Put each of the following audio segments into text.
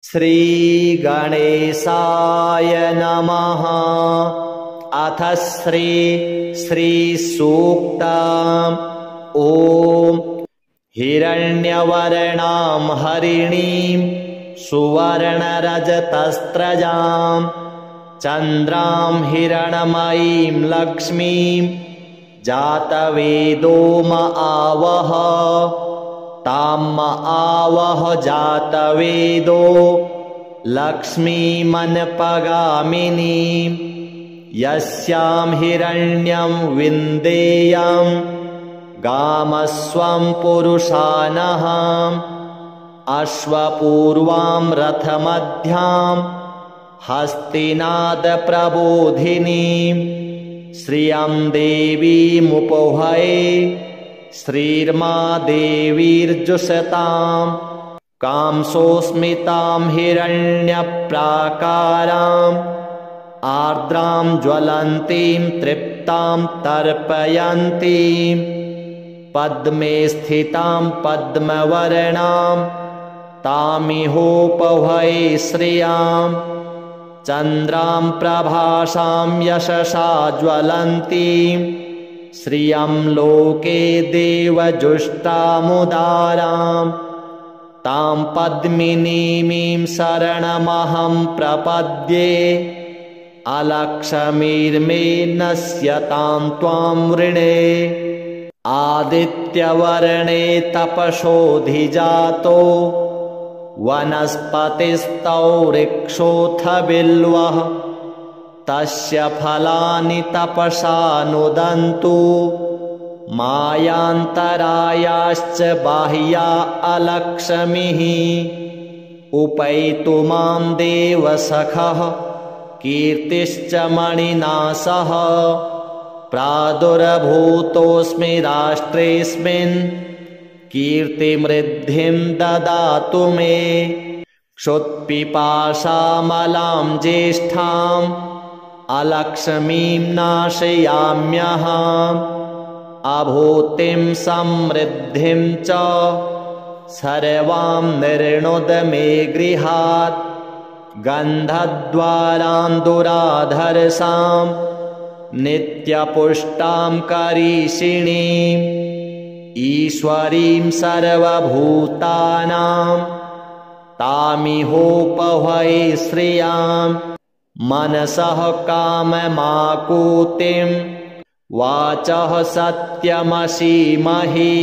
श्रीगणेशाय नमः। अथ श्रीसूक्तम्। ॐ हिरण्यवर्णां हरिणीं सुवर्णरजतस्रजां चन्द्रां हिरणमयीं लक्ष्मीं जातवेदो म आवह। ताम आवह जातवेदो लक्ष्मीमनपगामिनीं यस्यां हिरण्यं विन्देयं गामस्वं पुरुषानः। अश्वपूर्वां रथमध्यां हस्तिनादप्रबोधिनीं श्रियं देवीमुपहये श्रीर्मा देवीर्जुषतां। कांसोस्मितां हिरण्यप्राकाराम् आर्द्रां ज्वलन्तीं तृप्तां तर्पयन्तीं पद्मे स्थितां पद्मवर्णां तामिहोपहये श्रियां। चन्द्रां प्रभासां यशसा ज्वलन्तीं श्रियं लोके देवजुष्टामुदारां। तां पद्मिनीमीं शरणमहं प्रपद्ये अलक्ष्मीर्मे नश्यतां त्वां वृणे। आदित्यवर्णे तपसोऽधिजातो वनस्पतिस्तौ वृक्षोऽथ बिल्वः। तस्य फलानि तपसा नुदन्तु मायान्तरायाश्च बाह्या अलक्ष्मीः। उपैतु मां देवसखः कीर्तिश्च मणिनाशः। प्रादुर्भूतोऽस्मि राष्ट्रेऽस्मिन् कीर्तिमृद्धिं ददातु मे। क्षुत्पिपासामलां ज्येष्ठाम् अलक्ष्मीं नाशयाम्यहम्। अभूतिं समृद्धिं च सर्वां निर्णुद मे गृहात्। गन्धद्वारां दुराधर्षां नित्यपुष्टां करीषिणीं ईश्वरीं सर्वभूतानां तामिहोपहये श्रियां। मनसः काममाकुतिं वाचः सत्यमसीमहि।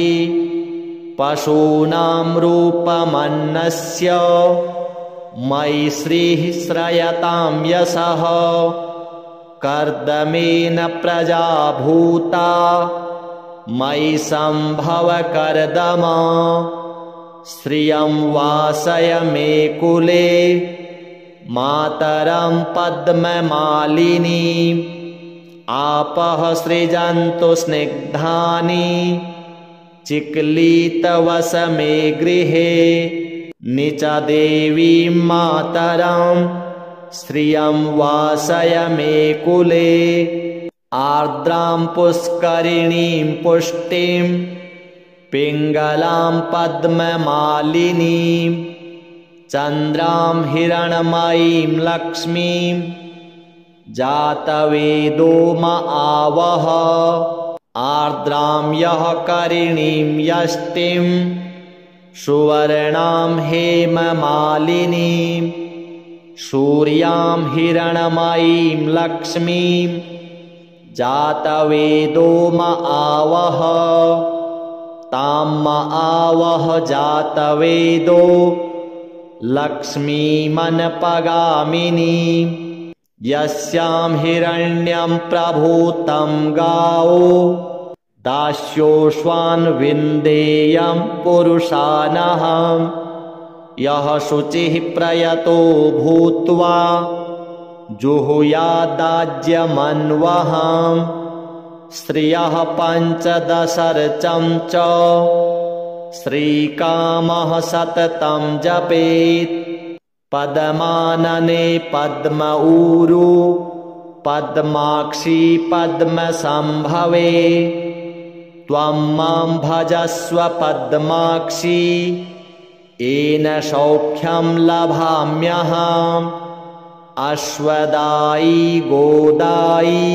पशूनां रूपमन्नस्य मयि श्रीः श्रयतां यशः। कर्दमेन प्रजा भूता मयि सम्भव कर्दम। श्रियं वासय मे कुले मातरं पद्ममालिनीम्। आपः सृजन्तु स्निग्धानि चिक्लीतवस मे गृहे। निच देवीं मातरं श्रियं वासय मे कुले। आर्द्रां पुष्करिणीं पुष्टिं पिङ्गलां पद्ममालिनीं चन्द्रां हिरणमयीं लक्ष्मीं जातवेदो म आवह। आर्द्रां यः करिणीं यष्टिं सुवर्णां हेममालिनीं सूर्यां हिरणमयीं लक्ष्मीं जातवेदो म आवह। तां म आवह जातवेदो लक्ष्मीमनपगामिनीं यस्यां हिरण्यं प्रभूतं गावो दास्योऽश्वान् विन्देयं पुरुषानहम्। यः शुचिः प्रयतो भूत्वा जुहुयादाज्यमन्वहम्। श्रियः पञ्चदशर्चं च श्रीकामः सततं जपेत्। पद्मानने पद्म ऊरु पद्माक्षी पद्मसंभवे। त्वं मां भजस्व पद्माक्षी येन सौख्यं लभाम्यहम् अश्वदायी गोदायी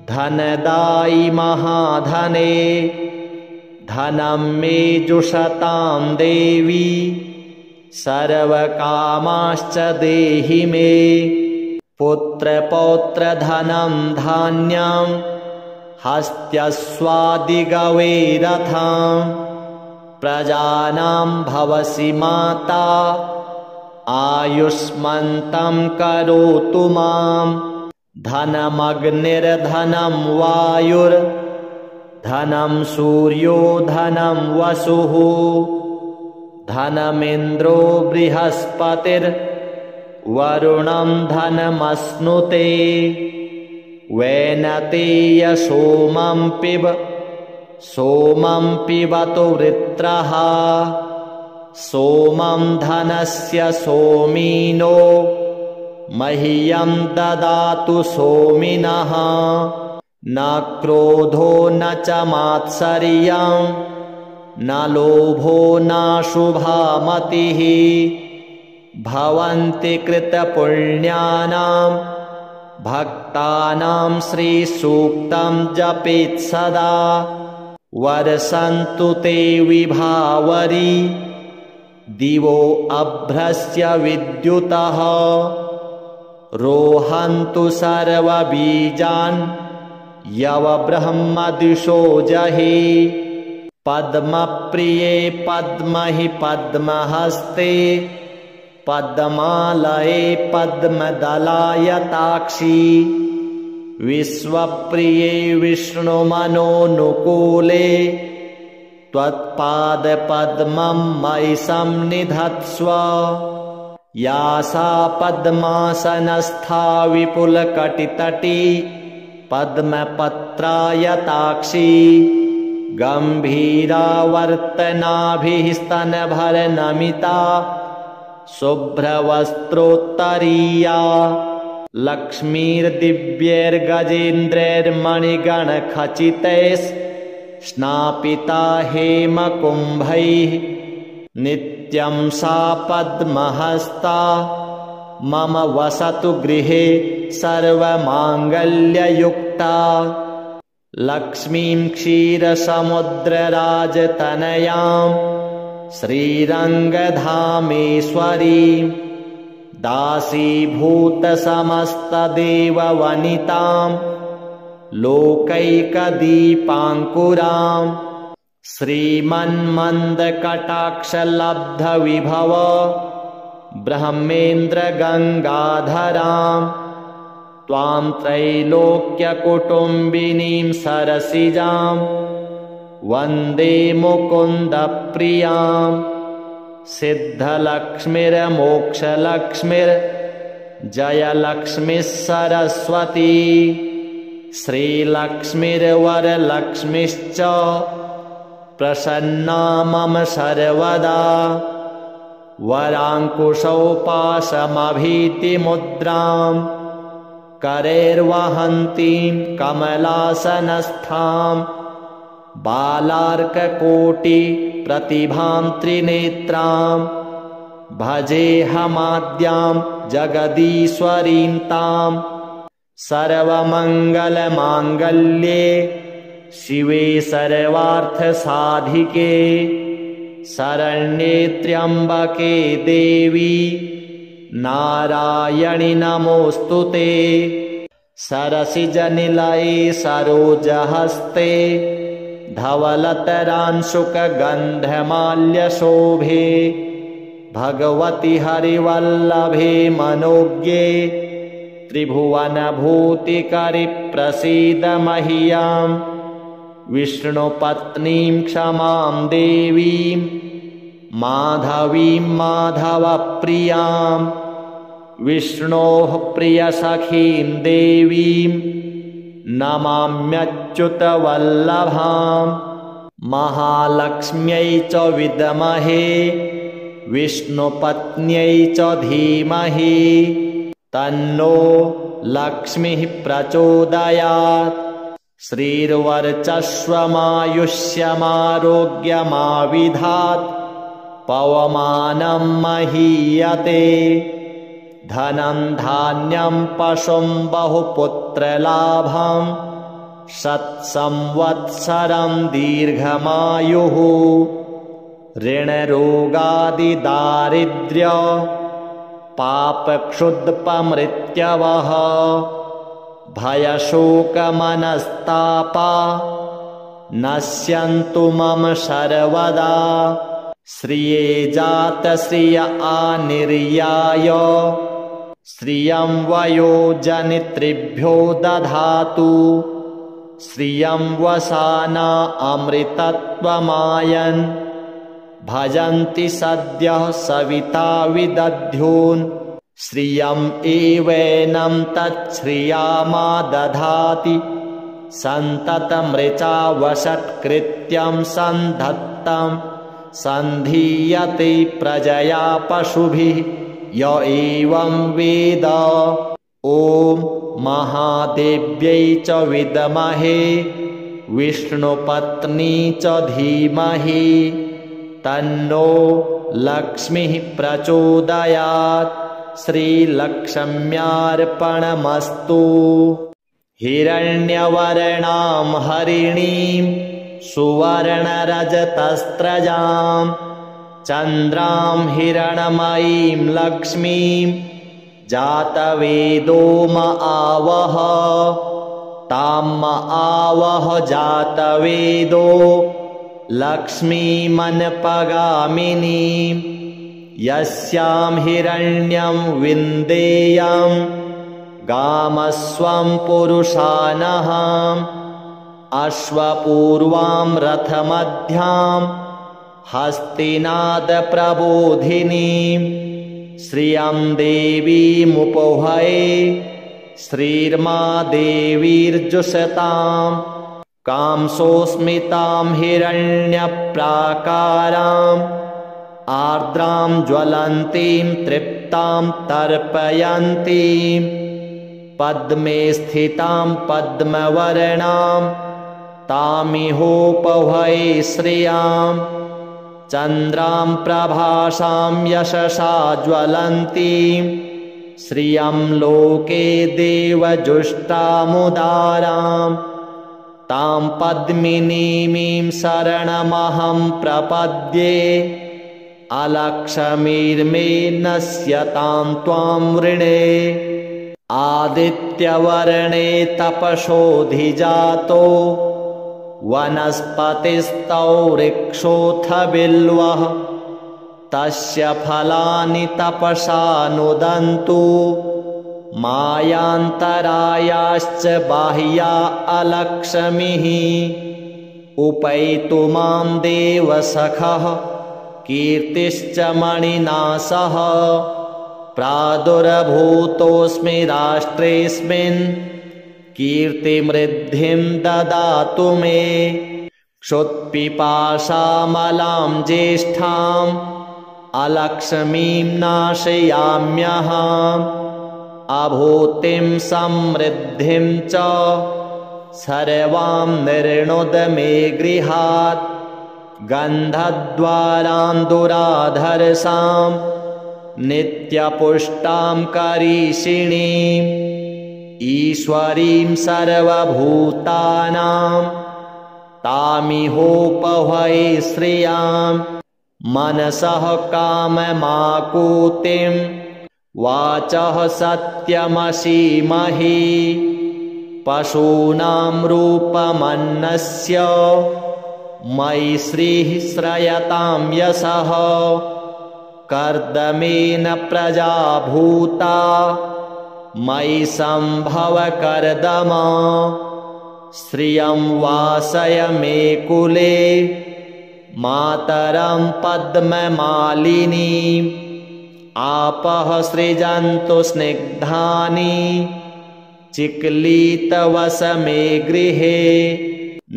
धनदायी महाधने धनं मे जुषतां देवी सर्वकामाश्च देहि मे पुत्रपौत्रधनं धान्यं हस्त्यस्वादिगवैरथं प्रजानां भवसि माता आयुष्मन्तं करोतु मां धनमग्निर्धनं वायुर्धनं सूर्यो धनं वसुः धनमिन्द्रो बृहस्पतिर्वरुणं धनमश्नुते वैनतेय सोमं पिबतु वृत्रः सोमं धनस्य सोमिनो मह्यं ददातु सोमिनः न क्रोधो न च मात्सर्यं न लोभो न शुभा मतिः भवन्ति कृतपुण्यानां भक्तानां श्रीसूक्तं जपेत् सदा वर्षन्तु ते विभावरी दिवो अभ्रस्य विद्युतः रोहन्तु सर्वबीजान् यवब्रह्मदिशो जहि पद्मप्रिये पद्महि पद्महस्ते पद्मालये पद्मदलायताक्षी विश्वप्रिये विष्णुमनोनुकूले त्वत्पादपद्मं मयि सन्निधत्स्व या सा पद्मासनस्था विपुलकटितटी पद्मपत्रायताक्षी गम्भीरावर्तनाभिः स्तनभरनमिता शुभ्रवस्त्रोत्तरीया लक्ष्मीर्दिव्यैर्गजेन्द्रैर्मणिगणखचितैः हेमकुम्भैः नित्यं सा पद्महस्ता मम वसतु गृहे सर्वमाङ्गल्ययुक्ता लक्ष्मीं क्षीरसमुद्रराजतनयां श्रीरङ्गधामेश्वरीं दासीभूतसमस्तदेववनितां लोकैकदीपाङ्कुरां श्रीमन्मन्दकटाक्षलब्धविभव ब्रह्मेन्द्रगङ्गाधरां त्वां त्रैलोक्यकुटुम्बिनीं सरसिजां वन्दे मुकुन्दप्रियां सिद्धलक्ष्मीर्मोक्षलक्ष्मीर्जयलक्ष्मीः सरस्वती श्रीलक्ष्मीर्वरलक्ष्मीश्च प्रसन्ना मम सर्वदा वराङ्कुशौ पाशमभीतिमुद्रां करैर्वहन्तीं कमलासनस्थां बालार्ककोटिप्रतिभां त्रिनेत्रां भजेऽहमाद्यां जगदीश्वरीं तां सर्वमङ्गलमाङ्गल्ये शिवे सर्वार्थसाधिके शरण्ये त्र्यम्बके देवी नारायणि नमोऽस्तुते सरसिजनिलये सरोजहस्ते धवलतरांशुकगन्धमाल्यशोभे भगवति हरिवल्लभे मनोज्ञे त्रिभुवनभूतिकरि प्रसीद मह्यं विष्णुपत्नीं क्षमां देवीं माधवीं माधवप्रियां विष्णोः प्रियसखीं देवीं नमाम्यच्युतवल्लभां महालक्ष्म्यै च विद्महे विष्णुपत्न्यै च धीमहि तन्नो लक्ष्मीः प्रचोदयात् श्रीर्वर्चस्वमायुष्यमारोग्यमाविधात् पवमानं महीयते धनं धान्यं पशुं बहुपुत्रलाभं शतसंवत्सरं दीर्घमायुः ऋणरोगादिदारिद्र्य पापक्षुद्पमृत्यवः भयशोकमनस्तापा नश्यन्तु मम सर्वदा श्रिये जातश्रिय आनिर्याय श्रियं वयोजनित्रिभ्यो दधातु श्रियं वसाना अमृतत्वमायन् भजन्ति सद्यः सविता विदध्यून् श्रियं एवैनं तच्छ्रियामा दधाति सन्ततमृचा वषट्कृत्यं सन्धत्तं सन्धीयते प्रजया पशुभिः य एवं वेद ॐ महादेव्यै च विद्महे विष्णुपत्नी च धीमहि तन्नो लक्ष्मीः प्रचोदयात् श्रीलक्ष्म्यार्पणमस्तु हिरण्यवर्णां हरिणीं सुवर्णरजतस्रजां चन्द्रां हिरणमयीं लक्ष्मीं जातवेदो म आवह तां म आवह जातवेदो लक्ष्मीमनपगामिनीं यस्यां हिरण्यं विन्देयं गामस्वं पुरुषानहम् अश्वपूर्वां रथमध्यां हस्तिनादप्रबोधिनीं श्रियं देवीमुपहये श्रीर्मा देवीर्जुषतां कांसोऽस्मितां हिरण्यप्राकाराम् आर्द्रां ज्वलन्तीं तृप्तां तर्पयन्तीं पद्मे स्थितां पद्मवर्णां तामिहोपहये श्रियां चन्द्रां प्रभासां यशसा ज्वलन्तीं श्रियं लोके देवजुष्टामुदारां तां पद्मिनीमीं शरणमहं प्रपद्ये अलक्ष्मीर्मे नश्यतां त्वां वृणे आदित्यवर्णे तपसोऽधिजातो वनस्पतिस्तौ वृक्षोऽथ बिल्वः तस्य फलानि तपसा नुदन्तु मायान्तरायाश्च बाह्या अलक्ष्मीः उपैतु मां देवसखः कीर्तिश्च मणिना सह प्रादुर्भूतोऽस्मि राष्ट्रेऽस्मिन् कीर्तिमृद्धिं ददातु मे क्षुत्पिपासामलां ज्येष्ठाम् अलक्ष्मीं नाशयाम्यहम् अभूतिं समृद्धिं च सर्वां निर्णुद मे गृहात् गन्धद्वारान्दुराधरसां नित्यपुष्टां करीषिणीम् ईश्वरीं सर्वभूतानां तामिहोपहये श्रियां मनसः काममाकूतिं वाचः सत्यमसीमहि पशूनां रूपमन्नस्य मयि श्रीः श्रयतां यशः कर्दमेन प्रजा भूता मयि सम्भव कर्दमा श्रियं वासय मे कुले मातरं पद्ममालिनीम् आपः सृजन्तु स्निग्धानि चिक्लीतवस मे गृहे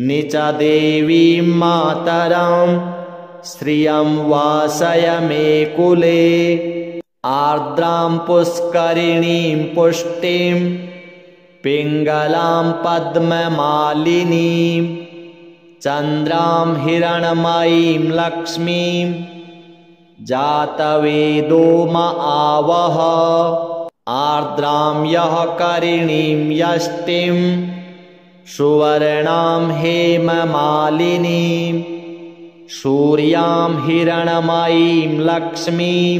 निच देवीं मातरं श्रियं वासय मे कुले आर्द्रां पुष्करिणीं पुष्टिं पिङ्गलां पद्ममालिनीं चन्द्रां हिरणमयीं लक्ष्मीं जातवेदो म आवह आर्द्रां यः करिणीं यष्टिं सुवर्णां हेममालिनीं सूर्यां हिरण्मयीं लक्ष्मीं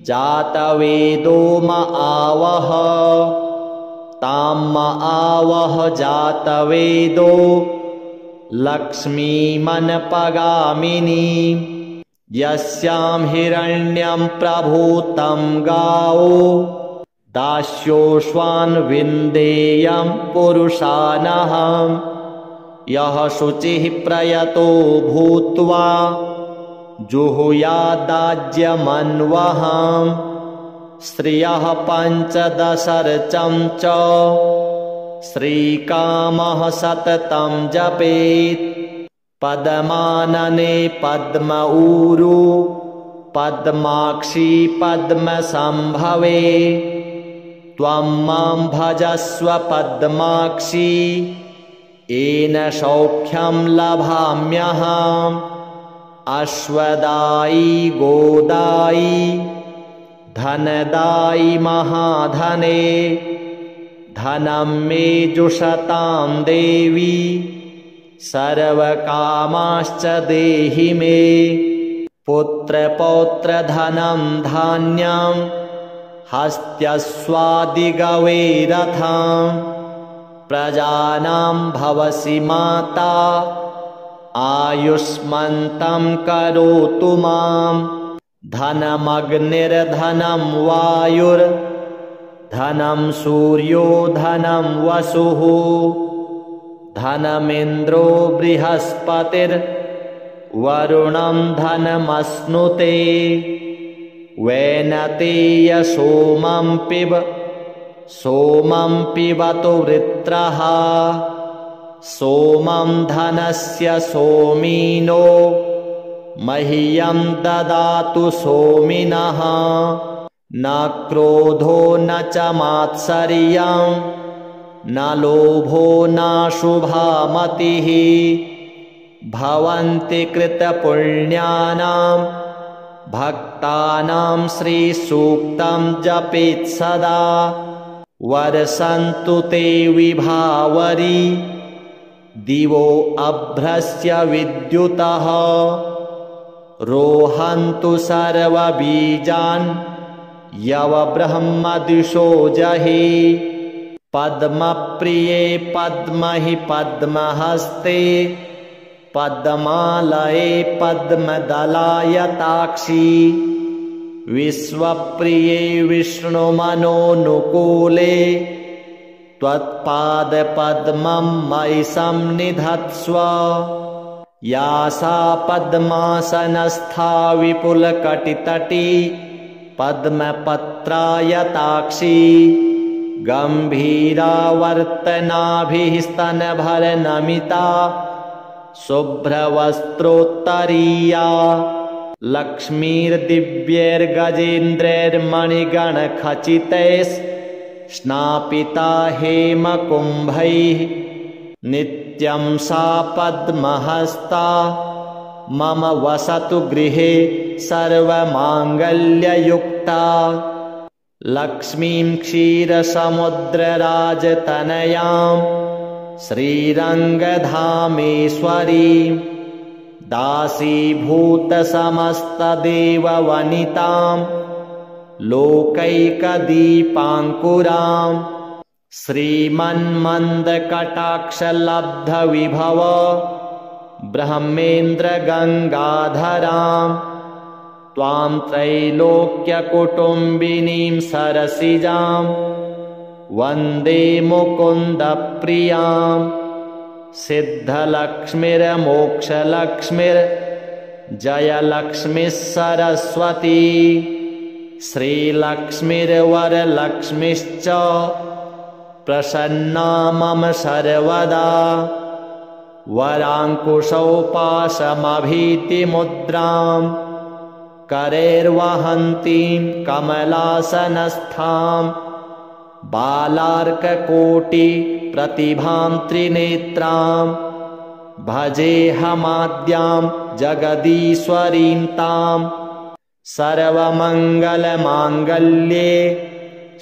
जातवेदो म आवह तां म आवह जातवेदो लक्ष्मीमनपगामिनीं यस्यां हिरण्यं प्रभूतं गावो दास्योश्वान् विन्देयं पुरुषानहं यः शुचिः प्रयतो भूत्वा जुहुयादाज्यमन्वहं श्रियः पञ्चदशर्चं च श्रीकामः सततं जपेत् पद्मानने पद्म ऊरू पद्माक्षी पद्मसंभवे त्वं मां भजस्व पद्माक्षी येन सौख्यं लभाम्यहम् अश्वदायी गोदायी धनदायी महाधने धनं मे जुषतां देवी सर्वकामाश्च देहि मे पुत्रपौत्रधनं धान्यं हस्त्यस्वादिगवे रथं प्रजानां भवसि माता आयुष्मन्तं करोतु मां धनमग्निर्धनं वायुर्धनं सूर्यो धनं वसुः धनमिन्द्रो बृहस्पतिर्वरुणं धनमश्नुते वैनतेय सोमं पिबतु वृत्रः सोमं धनस्य सोमिनो मह्यं ददातु सोमिनः न क्रोधो न च मात्सर्यं न लोभो नाशुभा मतिः भवन्ति कृतपुण्यानां भक्तानां श्रीसूक्तं जपेत् सदा वर्षन्तु ते विभावरी दिवो अभ्रस्य विद्युतः रोहन्तु सर्वबीजान् यवब्रह्मदिशो जहि पद्मप्रिये पद्महि पद्महस्ते पद्मालये पद्मदलायताक्षी विश्वप्रिये विष्णुमनोनुकूले त्वत्पादपद्मं मयि संनिधत्स्व या सा पद्मासनस्था विपुलकटितटी पद्मपत्रायताक्षी गम्भीरावर्तनाभिः स्तनभरनमिता शुभ्रवस्त्रोत्तरीया लक्ष्मीर्दिव्यैर्गजेन्द्रैर्मणिगणखचितैः हेमकुम्भैः नित्यं सा पद्महस्ता मम वसतु गृहे सर्वमाङ्गल्ययुक्ता लक्ष्मीं क्षीरसमुद्रराजतनयां श्रीरङ्गधामेश्वरीं दासीभूतसमस्तदेववनितां लोकैकदीपाङ्कुरां श्रीमन्मन्दकटाक्षलब्धविभव ब्रह्मेन्द्रगङ्गाधरां त्वां त्रैलोक्यकुटुम्बिनीं सरसिजां वन्दे मुकुन्दप्रियां सिद्धलक्ष्मीर्मोक्षलक्ष्मीर्जयलक्ष्मीः सरस्वती श्रीलक्ष्मीर्वरलक्ष्मीश्च प्रसन्ना मम सर्वदा वराङ्कुशौपाशमभीतिमुद्रां करैर्वहन्तीं कमलासनस्थां बालार्ककोटिप्रतिभां त्रिनेत्रां भजेऽहमाद्यां जगदीश्वरीं तां सर्वमङ्गलमाङ्गल्ये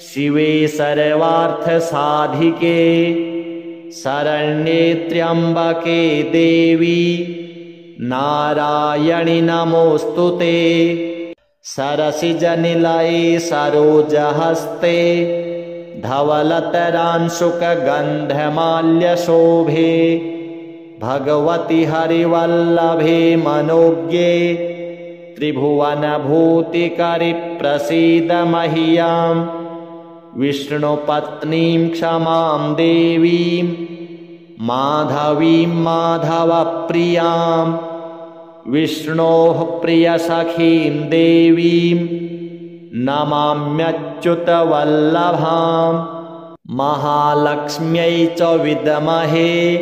शिवे सर्वार्थसाधिके शरण्ये त्र्यम्बके देवी नारायणि नमोऽस्तुते। सरसिजनिलये सरोजहस्ते धवलतरांशुकगन्धमाल्यशोभे भगवति हरिवल्लभे मनोज्ञे त्रिभुवनभूतिकरि प्रसीद मह्यम्। विष्णुपत्नीं क्षमां देवीं माधवीं माधवप्रियां विष्णोः प्रियसखीं देवीं नमाम्यच्युतवल्लभां। महालक्ष्म्यै च विद्महे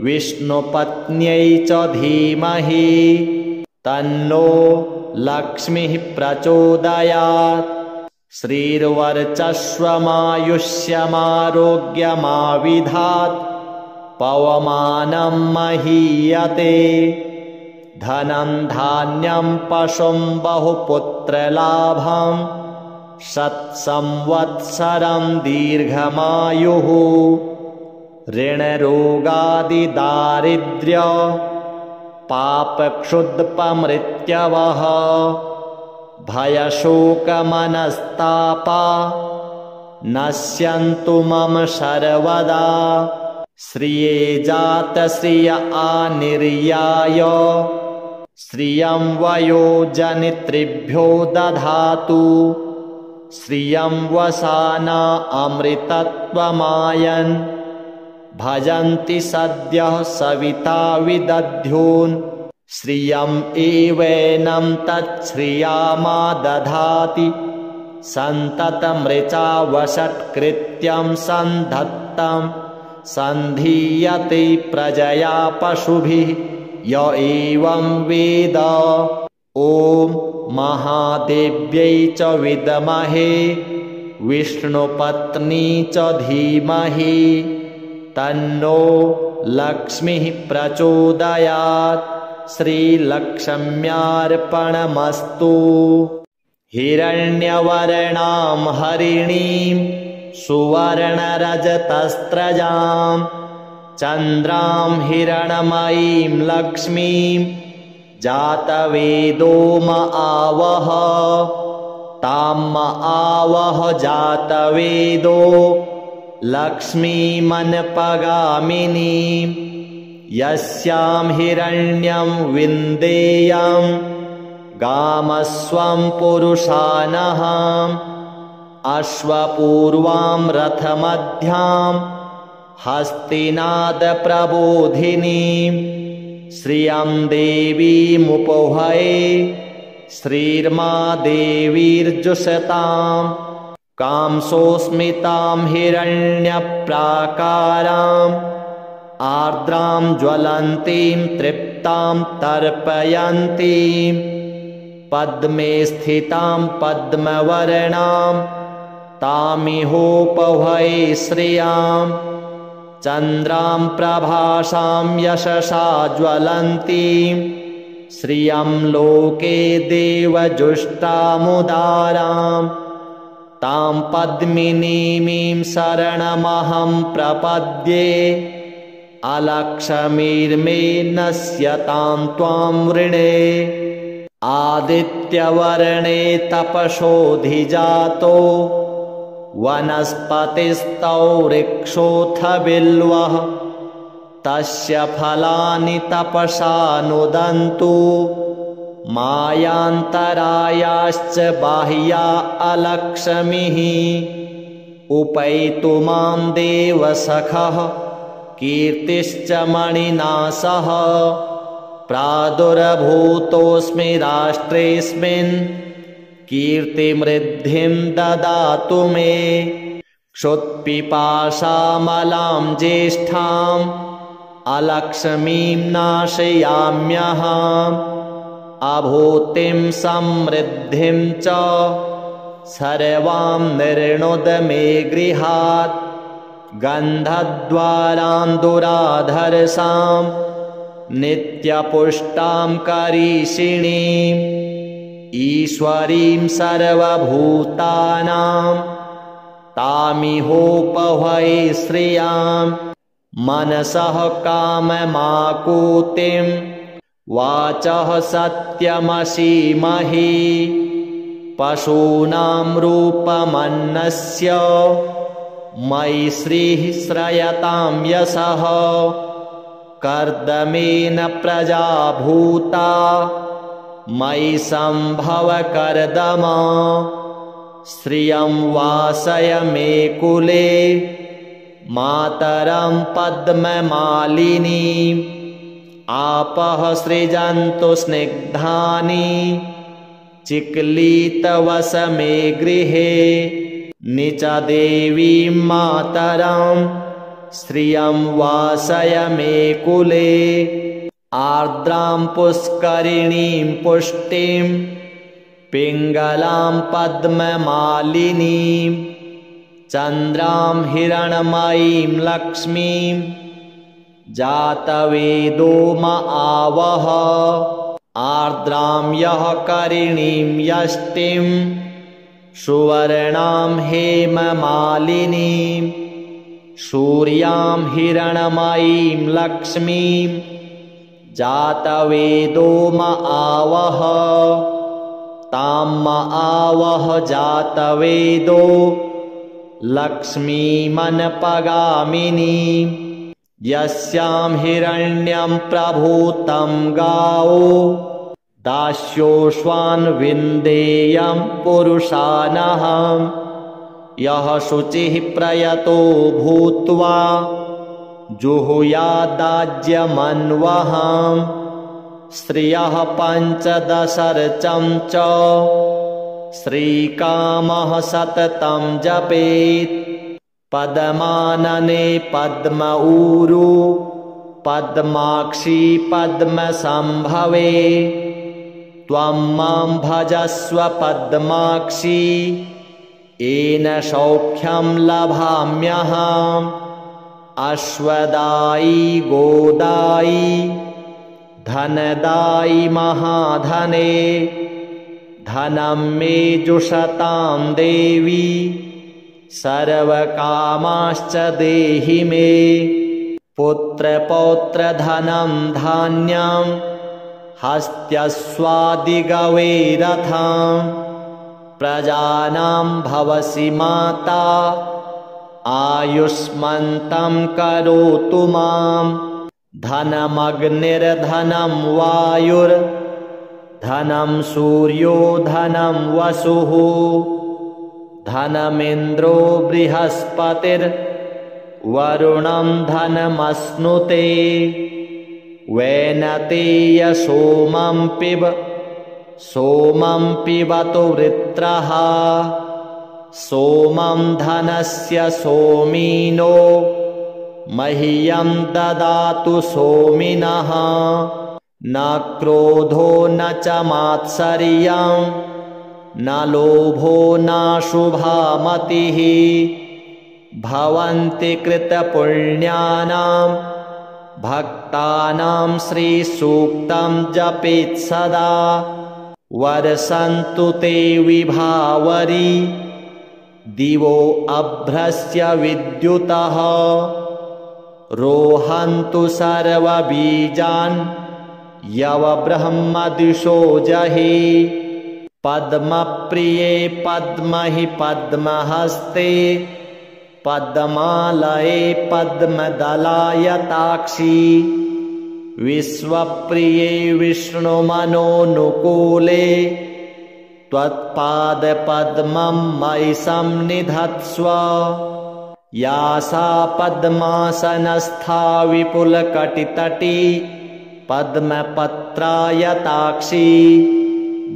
विष्णुपत्न्यै च धीमहि तन्नो लक्ष्मीः प्रचोदयात्। श्रीर्वर्चस्वमायुष्यमारोग्यमाविधात् पवमानं महीयते। धनं धान्यं पशुं बहुपुत्रलाभं शतसंवत्सरं दीर्घमायुः। ऋणरोगादिदारिद्र्य पापक्षुद्पमृत्यवः भयशोकमनस्तापा नश्यन्तु मम सर्वदा। श्रिये जातश्रिय आनिर्याय श्रियं वयोजनित्रिभ्यो दधातु। श्रियं वसाना अमृतत्वमायन् भजन्ति सद्यः सविता विदध्यून्। श्रियम् एवैनं तच्छ्रियामा दधाति सन्ततमृचा वषट्कृत्यं सन्धत्तं सन्धीयते प्रजया पशुभिः य एवं वेद। ॐ महादेव्यै च विद्महे विष्णुपत्नी च धीमहि तन्नो लक्ष्मीः प्रचोदयात्। श्रीलक्ष्म्यार्पणमस्तु। हिरण्यवर्णां हरिणीं सुवर्णरजतस्रजां चन्द्रां हिरणमयीं लक्ष्मीं जातवेदो म आवह। तां म आवह जातवेदो लक्ष्मीमनपगामिनीं। यस्यां हिरण्यं विन्देयं गामस्वं पुरुषानहम्। अश्वपूर्वां रथमध्यां हस्तिनादप्रबोधिनीं। श्रियं देवीमुपहये श्रीर्मा देवीर्जुषतां। कांसोऽस्मितां हिरण्यप्राकाराम् आर्द्रां ज्वलन्तीं तृप्तां तर्पयन्तीं। पद्मे स्थितां पद्मवर्णां तामिहोपहये श्रियां। चन्द्रां प्रभासां यशसा ज्वलन्तीं। श्रियं लोके देवजुष्टामुदारां। तां पद्मिनीमीं शरणमहं प्रपद्ये। अलक्ष्मीर्मे नश्यतां त्वां वृणे। आदित्यवर्णे तपसोऽधिजातो वनस्पतिस्तौ वृक्षोऽथ बिल्वः। तस्य फलानि तपसा नुदन्तु। मायान्तरायाश्च बाह्या अलक्ष्मीः। उपैतु मां देवसखः कीर्तिश्च मणिनाशः। प्रादुर्भूतोऽस्मि राष्ट्रेऽस्मिन् कीर्तिमृद्धिं ददातु मे। क्षुत्पिपासामलां ज्येष्ठाम् अलक्ष्मीं नाशयाम्यहम्। अभूतिं समृद्धिं च सर्वां निर्णुद मे गृहात्। गन्धद्वारान्दुराधरसां नित्यपुष्टां करीषिणीं। ईश्वरीं सर्वभूतानां तामिहोपहये श्रियां मनसः काममाकुतिं वाचः सत्यमसीमहि पशूनां रूपमन्नस्य मयि श्रीः श्रयतां यशः कर्दमेन प्रजा भूता मयि सम्भव कर्दम श्रियं वासय मे कुले मातरं पद्ममालिनीं आपः सृजन्तु स्निग्धानि चिक्लीतवस मे गृहे निच देवीं मातरं श्रियं वासय मे कुले आर्द्रां पुष्करिणीं पुष्टिं पिङ्गलां पद्ममालिनीं चन्द्रां हिरण्मयीं लक्ष्मीं जातवेदो म आवह आर्द्रां यः करिणीं यष्टिं सुवर्णां हेममालिनीं सूर्यां हिरण्मयीं लक्ष्मीं जातवेदो म आवह तां म आवह जातवेदो लक्ष्मीमनपगामिनीं यस्यां हिरण्यं प्रभूतं गावो दास्योश्वान् विन्देयं पुरुषानहं यः शुचिः प्रयतो भूत्वा जुहुयादाज्यमन्वहं श्रियः पञ्चदशर्चं च श्रीकामः सततं जपेत् पद्मानने पद्म ऊरु पद्माक्षी पद्मसंभवे त्वं मां भजस्व पद्माक्षी येन सौख्यं लभाम्यहम् अश्वदायी गोदायी धनदायी महाधने धनं मे जुषतां देवी सर्वकामाश्च देहि मे पुत्रपौत्रधनं धान्यं हस्त्यस्वादिगवेरथं प्रजानां भवसि माता आयुष्मन्तं करोतु मां धनमग्निर्धनं वायुर्धनं सूर्यो धनं वसुः धनमिन्द्रो बृहस्पतिर्वरुणं धनमश्नुते वैनतेय सोमं पिबतु वृत्रः सोमं धनस्य सोमिनो मह्यं ददातु सोमिनः न क्रोधो न च मात्सर्यं न लोभो न शुभा मतिः भवन्ति कृतपुण्यानां भक्तानां श्रीसूक्तं जपेत् सदा वर्षन्तु ते विभावरी दिवो अभ्रस्य विद्युतः रोहन्तु सर्वबीजान् यवब्रह्मदिशो जहि पद्मप्रिये पद्महि पद्महस्ते पद्मालये पद्मदलायताक्षी विश्वप्रिये विष्णुमनोनुकूले त्वत्पादपद्मं मयि संनिधत्स्व या सा पद्मासनस्था विपुलकटितटी पद्मपत्रायताक्षी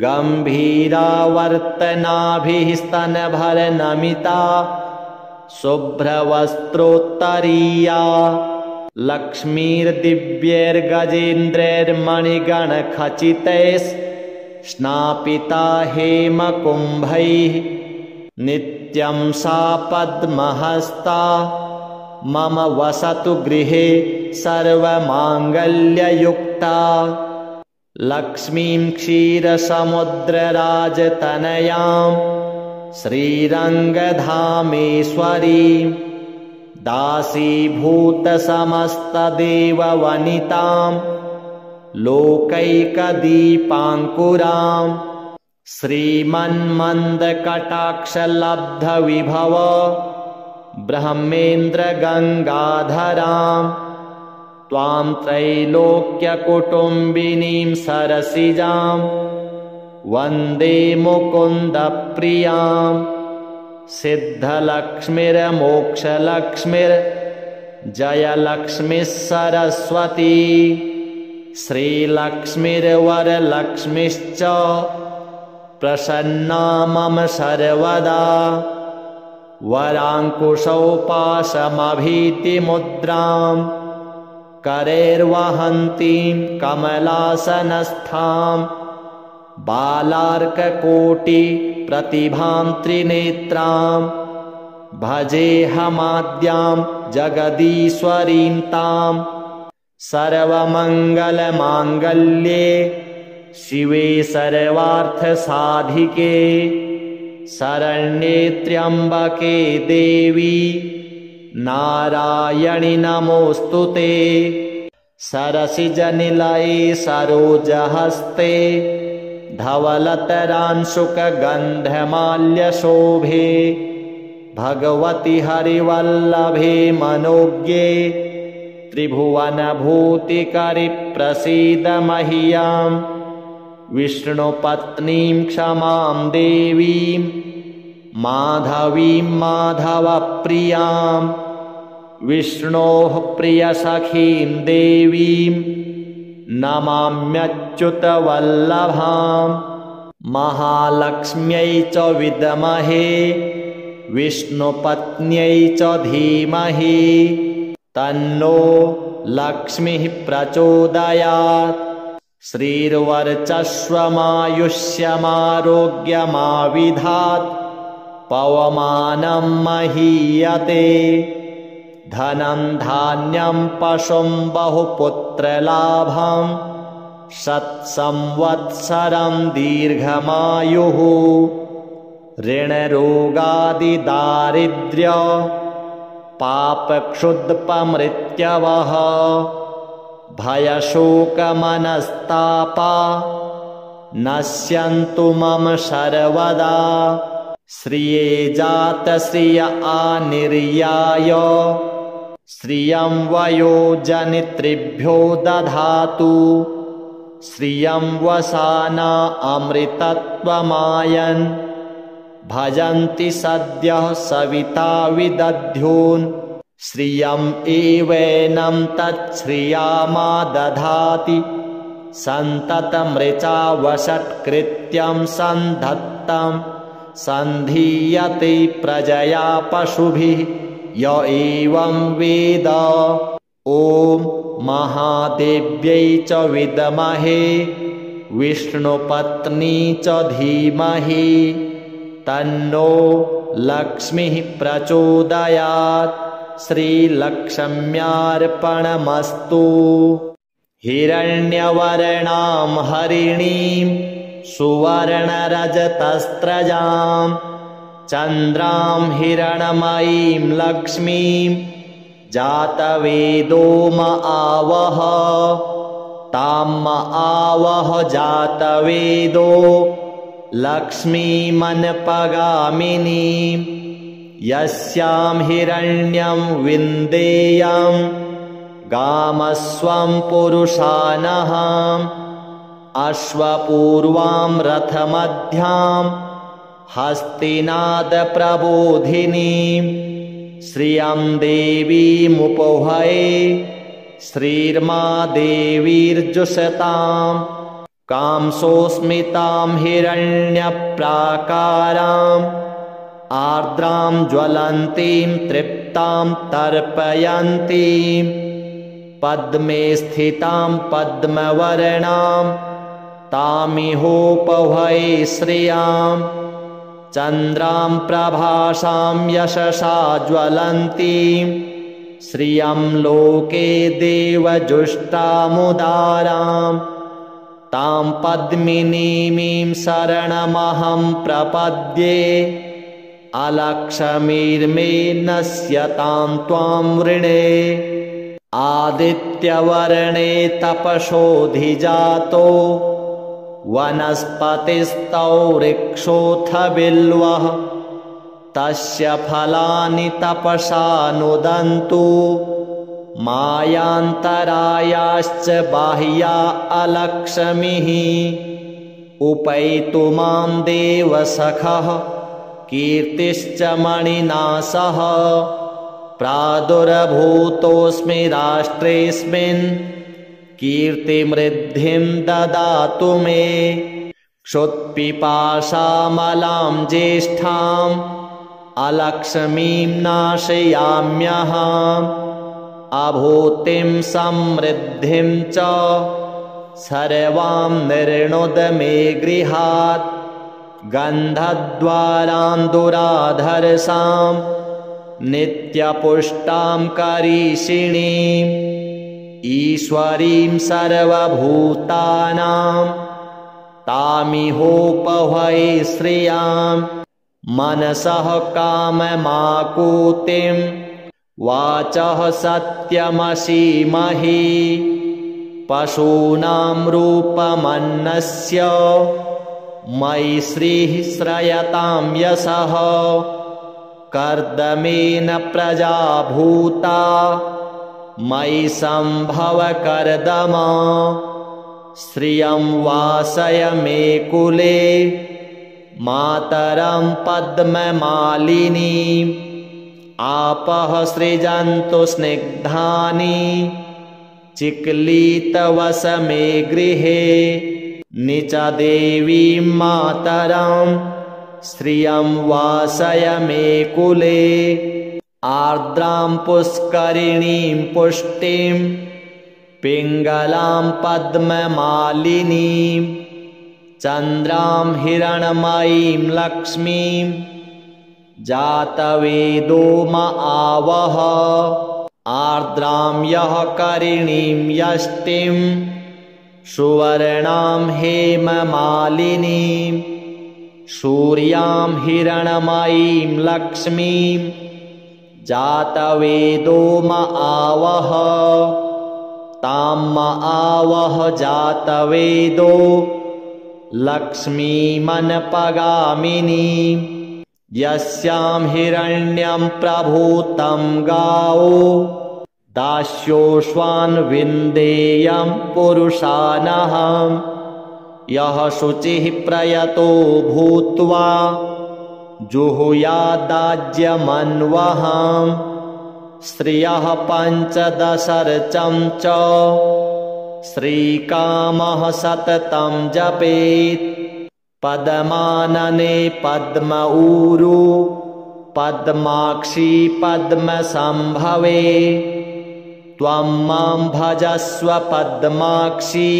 गम्भीरावर्तनाभिः स्तनभरनमिता शुभ्रवस्त्रोत्तरीया लक्ष्मीर्दिव्यैर्गजेन्द्रैर्मणिगणखचितैः हेमकुम्भैः नित्यं सा पद्महस्ता मम वसतु गृहे सर्वमाङ्गल्ययुक्ता लक्ष्मीं क्षीरसमुद्रराजतनयां श्रीरङ्गधामेश्वरीं दासीभूतसमस्तदेववनितां लोकैकदीपाङ्कुरां श्रीमन्मन्दकटाक्षलब्धविभव ब्रह्मेन्द्रगङ्गाधरां त्वां त्रैलोक्यकुटुम्बिनीं सरसिजां वन्दे मुकुन्दप्रियां सिद्धलक्ष्मीर्मोक्षलक्ष्मीर्जयलक्ष्मीः सरस्वती श्रीलक्ष्मीर्वरलक्ष्मीश्च प्रसन्ना मम सर्वदा वराङ्कुशौपाशमभीतिमुद्रां करैर्वहन्तीं कमलासनस्थां बालार्ककोटिप्रतिभां त्रिनेत्रां भजेऽहमाद्यां जगदीश्वरीं तां सर्वमङ्गलमाङ्गल्ये शिवे सर्वार्थसाधिके शरण्ये त्र्यम्बके देवी नारायणि नमोऽस्तुते सरसिजनिलये सरोजहस्ते धवलतरांशुकगन्धमाल्यशोभे भगवति हरिवल्लभे मनोज्ञे त्रिभुवनभूतिकरि प्रसीद मह्यं विष्णुपत्नीं क्षमां देवीं माधवीं माधवप्रियां विष्णोः प्रियसखीं देवीं नमाम्यच्युतवल्लभां महालक्ष्म्यै च विद्महे विष्णुपत्न्यै च धीमहि तन्नो लक्ष्मीः प्रचोदयात् श्रीर्वर्चस्वमायुष्यमारोग्यमाविधात् पवमानं महीयते धनं धान्यं पशुं बहुपुत्रलाभं शतसंवत्सरं दीर्घमायुः ऋणरोगादिदारिद्र्य पापक्षुद्पमृत्यवः भयशोकमनस्तापा नश्यन्तु मम सर्वदा श्रिये जातश्रिय आनिर्याय श्रियं वयोजनित्रिभ्यो दधातु श्रियं वसाना अमृतत्वमायन् भजन्ति सद्यः सविता विदध्योन् श्रियं एवैनं तच्छ्रियामा दधाति सन्ततमृचा वषट्कृत्यं सन्धत्तं सन्धीयते प्रजया पशुभिः य एवं वेद ॐ महादेव्यै च विद्महे विष्णुपत्नी च धीमहि तन्नो लक्ष्मीः प्रचोदयात् श्रीलक्ष्म्यार्पणमस्तु हिरण्यवर्णां हरिणीं सुवर्णरजतस्रजां चन्द्रां हिरणमयीं लक्ष्मीं जातवेदो म आवह तां म आवह जातवेदो लक्ष्मीमनपगामिनीं यस्यां हिरण्यं विन्देयं गामस्वं पुरुषानहम् अश्वपूर्वां रथमध्यां हस्तिनादप्रबोधिनीं श्रियं देवीमुपहये श्रीर्मा देवीर्जुषतां कांसोऽस्मितां हिरण्यप्राकाराम् आर्द्रां ज्वलन्तीं तृप्तां तर्पयन्तीं पद्मे स्थितां पद्मवर्णां तामिहोपहये श्रियां चन्द्रां प्रभासां यशसा ज्वलन्तीं श्रियं लोके देवजुष्टामुदारां तां पद्मिनीमीं शरणमहं प्रपद्ये अलक्ष्मीर्मे नश्यतां त्वां वृणे आदित्यवर्णे तपसोऽधिजातो वनस्पतिस्तौ वृक्षोऽथ बिल्वः तस्य फलानि तपसा नुदन्तु मायान्तरायाश्च बाह्या अलक्ष्मीः उपैतु मां देवसखः कीर्तिश्च मणिनासः प्रादुर्भूतोऽस्मि राष्ट्रेऽस्मिन् कीर्तिमृद्धिं ददातु मे क्षुत्पिपासामलां ज्येष्ठाम् अलक्ष्मीं नाशयाम्यहम् अभूतिं समृद्धिं च सर्वां निर्णुद मे गृहात् गन्धद्वारां दुराधर्षां नित्यपुष्टां करीषिणीम् ईश्वरीं सर्वभूतानां तामिहोपहै श्रियां मनसः काममाकूतिं वाचः सत्यमसीमहि पशूनां रूपमन्नस्य मयि श्रीः श्रयतां यशः कर्दमेन प्रजा भूता मयि सम्भव कर्दमा श्रियं वासय मे कुले मातरं पद्ममालिनीम् आपः सृजन्तु स्निग्धानि चिक्लीतवस मे गृहे निच देवीं मातरं श्रियं वासय मे कुले आर्द्रां पुष्करिणीं पुष्टिं पिङ्गलां पद्ममालिनीं चन्द्रां हिरण्मयीं लक्ष्मीं जातवेदो म आवह आर्द्रां यः करिणीं यष्टिं सुवर्णां हेममालिनीं सूर्यां हिरण्मयीं लक्ष्मीं जातवेदो म आवह तां म आवह जातवेदो लक्ष्मीमनपगामिनीं यस्यां हिरण्यं प्रभूतं गावो दास्योऽश्वान् विन्देयं पुरुषानहं यः शुचिः प्रयतो भूत्वा जुहुयादाज्यमन्वहं श्रियः पञ्चदशर्चं च श्रीकामः सततं जपेत् पद्मानने पद्म ऊरू पद्माक्षी पद्मसंभवे त्वं मां भजस्व पद्माक्षी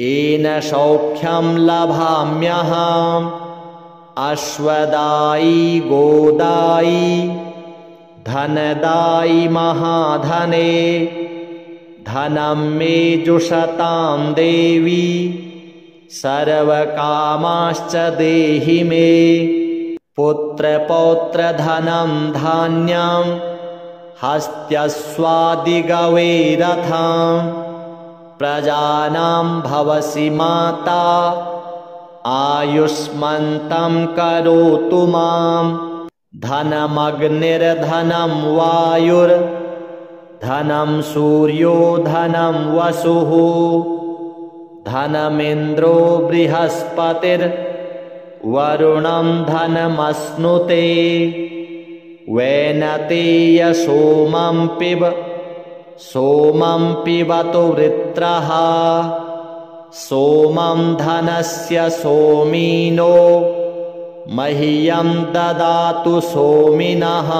येन सौख्यं लभाम्यहम् अश्वदायी गोदायी धनदायी महाधने धनं मे जुषतां देवी सर्वकामाश्च देहि मे पुत्रपौत्रधनं धान्यं हस्त्यस्वादिगवैरथं प्रजानां भवसि माता आयुष्मन्तं करोतु मां धनमग्निर्धनं वायुर्धनं सूर्यो धनं वसुः धनमिन्द्रो बृहस्पतिर्वरुणं धनमश्नुते वैनतेय सोमं पिबतु वृत्रः सोमं धनस्य सोमिनो मह्यं ददातु सोमिनः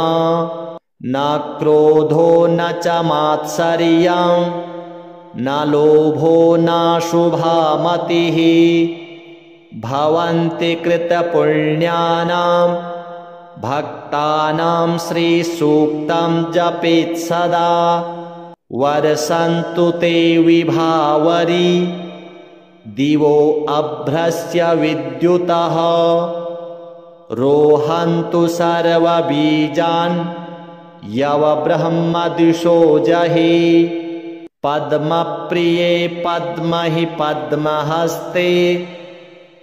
न क्रोधो न च मात्सर्यं न लोभो न शुभा मतिः भवन्ति कृतपुण्यानां भक्तानां श्रीसूक्तं जपेत् सदा वर्षन्तु ते विभावरी दिवो अभ्रस्य विद्युतः रोहन्तु सर्वबीजान् यवब्रह्मदिशो जहि पद्मप्रिये पद्महि पद्महस्ते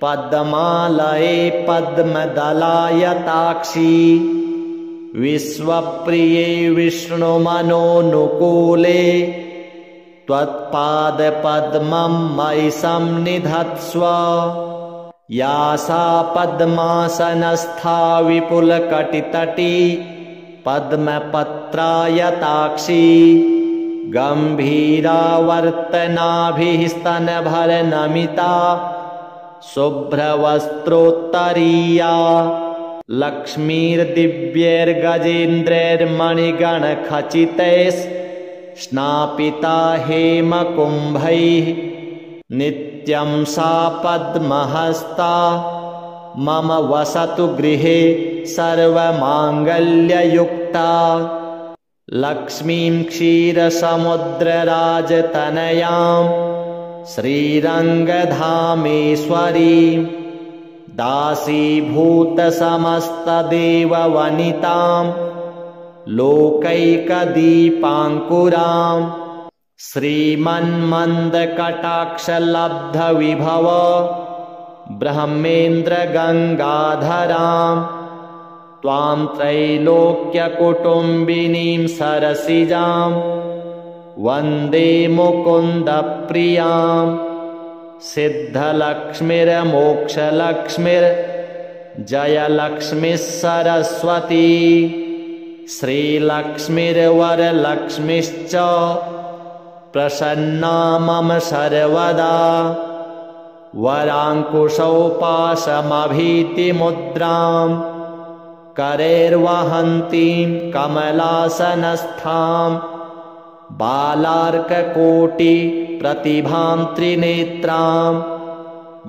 पद्मालये पद्मदलायताक्षी विश्वप्रिये विष्णुमनोनुकूले त्वत्पादपद्मं मयि संनिधत्स्व या सा पद्मासनस्था विपुलकटितटी पद्मपत्रायताक्षी गम्भीरावर्तनाभिः स्तनभरनमिता शुभ्रवस्त्रोत्तरीया लक्ष्मीर्दिव्यैर्गजेन्द्रैर्मणिगणखचितैः हेमकुम्भैः नित्यं सा पद्महस्ता मम वसतु गृहे सर्वमाङ्गल्ययुक्ता लक्ष्मीं क्षीरसमुद्रराजतनयां श्रीरङ्गधामेश्वरीं दासीभूतसमस्तदेववनितां लोकैकदीपाङ्कुरां श्रीमन्मन्दकटाक्षलब्धविभव ब्रह्मेन्द्रगङ्गाधरां त्वां त्रैलोक्यकुटुम्बिनीं सरसिजां वन्दे मुकुन्दप्रियां सिद्धलक्ष्मीर्मोक्षलक्ष्मीर्जयलक्ष्मीः सरस्वती श्रीलक्ष्मीर्वरलक्ष्मीश्च प्रसन्ना मम सर्वदा वराङ्कुशौपाशमभीतिमुद्रां करैर्वहन्तीं कमलासनस्थां बालार्ककोटिप्रतिभां त्रिनेत्रां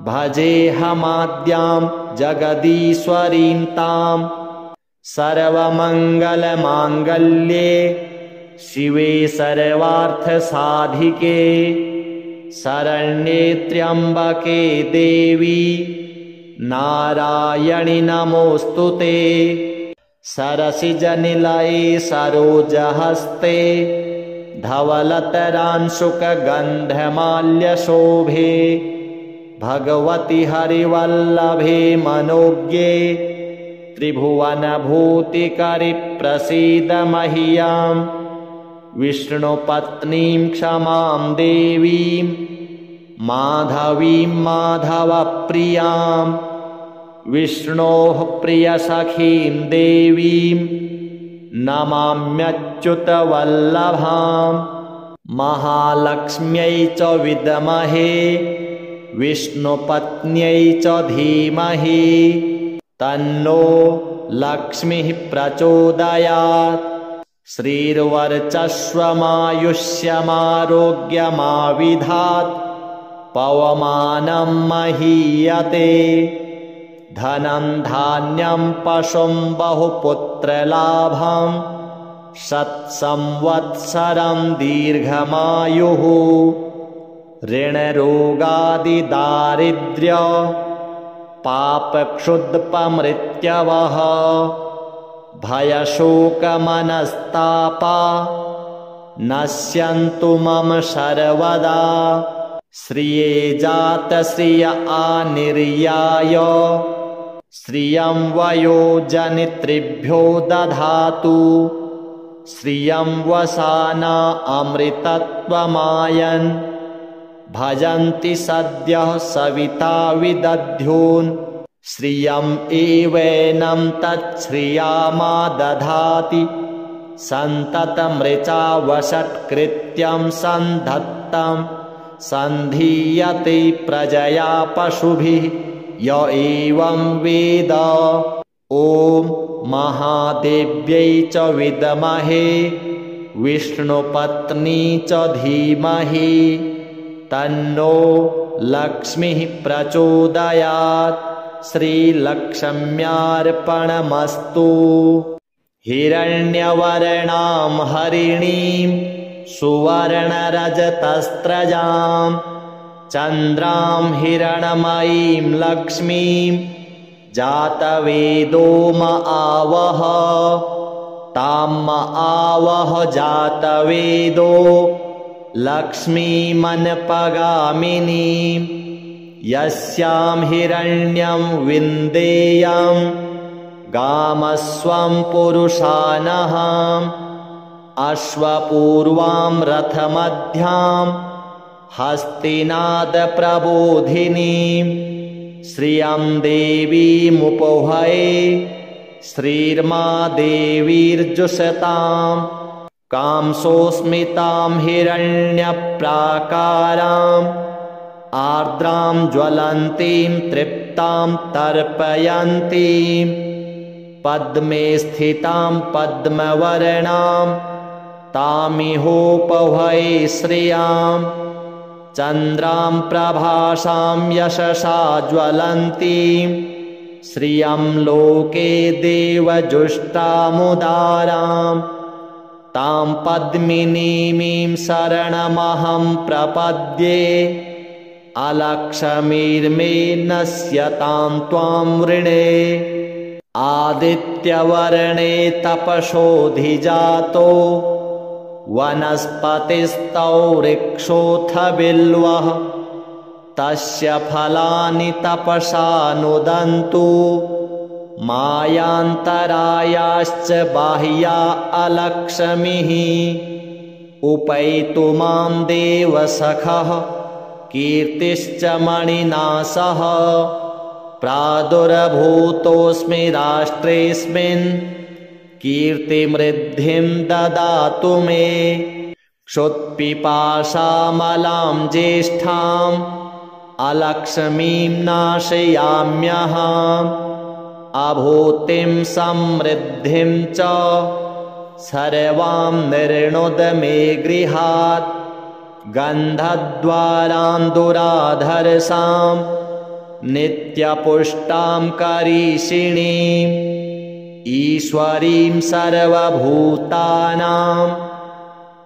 भजेऽहमाद्यां जगदीश्वरीं तां सर्वमङ्गलमाङ्गल्ये शिवे सर्वार्थसाधिके शरण्ये त्र्यम्बके देवी नारायणि नमोऽस्तुते सरसिजनिलये सरोजहस्ते धवलतरांशुकगन्धमाल्यशोभे भगवति हरिवल्लभे मनोज्ञे त्रिभुवनभूतिकरि प्रसीद मह्यं विष्णुपत्नीं क्षमां देवीं माधवीं माधवप्रियां विष्णोः प्रियसखीं देवीं नमाम्यच्युतवल्लभां महालक्ष्म्यै च विद्महे विष्णुपत्न्यै च धीमहि तन्नो लक्ष्मीः प्रचोदयात् श्रीर्वर्चस्वमायुष्यमारोग्यमाविधात् पवमानं महीयते धनं धान्यं पशुं बहुपुत्रलाभं शत्संवत्सरं दीर्घमायुः ऋणरोगादिदारिद्र्य पापक्षुद्पमृत्यवः भयशोकमनस्तापा नश्यन्तु मम सर्वदा श्रिये जातश्रिय आनिर्याय श्रियं वयोजनित्रिभ्यो दधातु श्रियं वसाना अमृतत्वमायन् भजन्ति सद्यः सविता विदध्यून् श्रियं एवैनं तच्छ्रियामा दधाति सन्ततमृचा वषट्कृत्यं सन्धत्तं सन्धीयते प्रजया पशुभिः य एवं वेद ॐ महादेव्यै च विद्महे विष्णुपत्नी च धीमहि तन्नो लक्ष्मीः प्रचोदयात् श्रीलक्ष्म्यार्पणमस्तु हिरण्यवर्णां हरिणीं सुवर्णरजतस्रजां चन्द्रां हिरण्मयीं लक्ष्मीं जातवेदो म आवह तां म आवह जातवेदो लक्ष्मीमनपगामिनीं यस्यां हिरण्यं विन्देयं गामस्वं पुरुषानः अश्वपूर्वां रथमध्यां हस्तिनादप्रबोधिनीं श्रियं देवीमुपहये श्रीर्मा देवीर्जुषतां कांसोऽस्मितां हिरण्यप्राकाराम् आर्द्रां ज्वलन्तीं तृप्तां तर्पयन्तीं पद्मे स्थितां पद्मवर्णां तामिहोपहये श्रियां चन्द्रां प्रभासां यशसा ज्वलन्तीं श्रियं लोके देवजुष्टामुदारां तां पद्मिनीमीं शरणमहं प्रपद्ये अलक्ष्मीर्मे नश्यतां त्वां वृणे आदित्यवर्णे तपसोऽधिजातो वनस्पतिस्तौ वृक्षोऽथ बिल्वः तस्य फलानि तपसा नुदन्तु मायान्तरायाश्च बाह्या अलक्ष्मीः उपैतु मां देवसखः कीर्तिश्च मणिनाशः प्रादुर्भूतोऽस्मि राष्ट्रेऽस्मिन् कीर्तिमृद्धिं ददातु मे क्षुत्पिपासामलां ज्येष्ठाम् अलक्ष्मीं नाशयाम्यहम् अभूतिं समृद्धिं च सर्वां निर्णुद मे गृहात् गन्धद्वारान्दुराधरसां नित्यपुष्टां करीषिणीम् ईश्वरीं सर्वभूतानां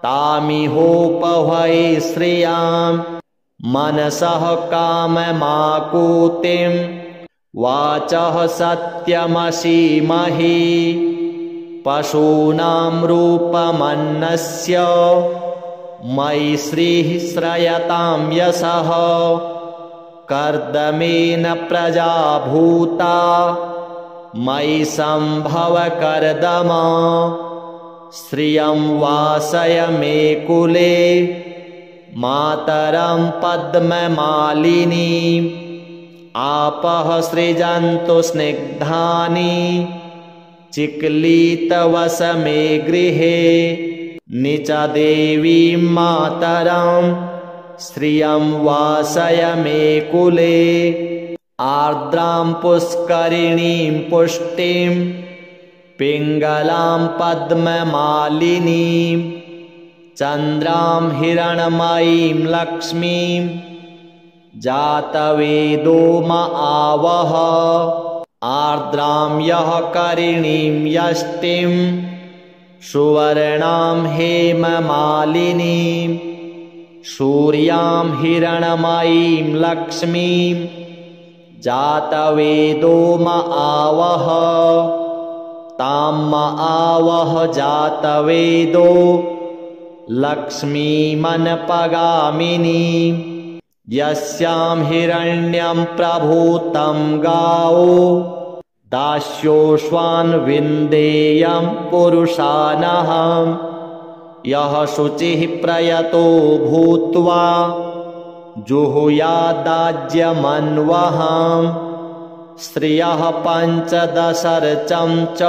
तामिहोपहये श्रियां मनसः काममाकूतिं वाचः सत्यमसीमहि पशूनां रूपमन्नस्य मयि श्रीः श्रयतां यशः कर्दमेन प्रजा भूता मयि सम्भव कर्दमा श्रियं वासय मे कुले मातरं पद्ममालिनीम् आपः सृजन्तु स्निग्धानि चिक्लीतवस मे गृहे निच देवीं मातरं श्रियं वासय मे कुले आर्द्रां पुष्करिणीं पुष्टिं पिङ्गलां पद्ममालिनीं चन्द्रां हिरण्मयीं लक्ष्मीं जातवेदो म आवह आर्द्रां यः करिणीं यष्टिं सुवर्णां हेममालिनीं सूर्यां हिरण्मयीं लक्ष्मीं जातवेदो म आवह तां म आवह जातवेदो लक्ष्मीमनपगामिनीं यस्यां हिरण्यं प्रभूतं गावो दास्योऽश्वान् विन्देयं पुरुषानहं यः शुचिः प्रयतो भूत्वा जुहुयादाज्यमन्वहम् श्रियः पञ्चदशर्चं च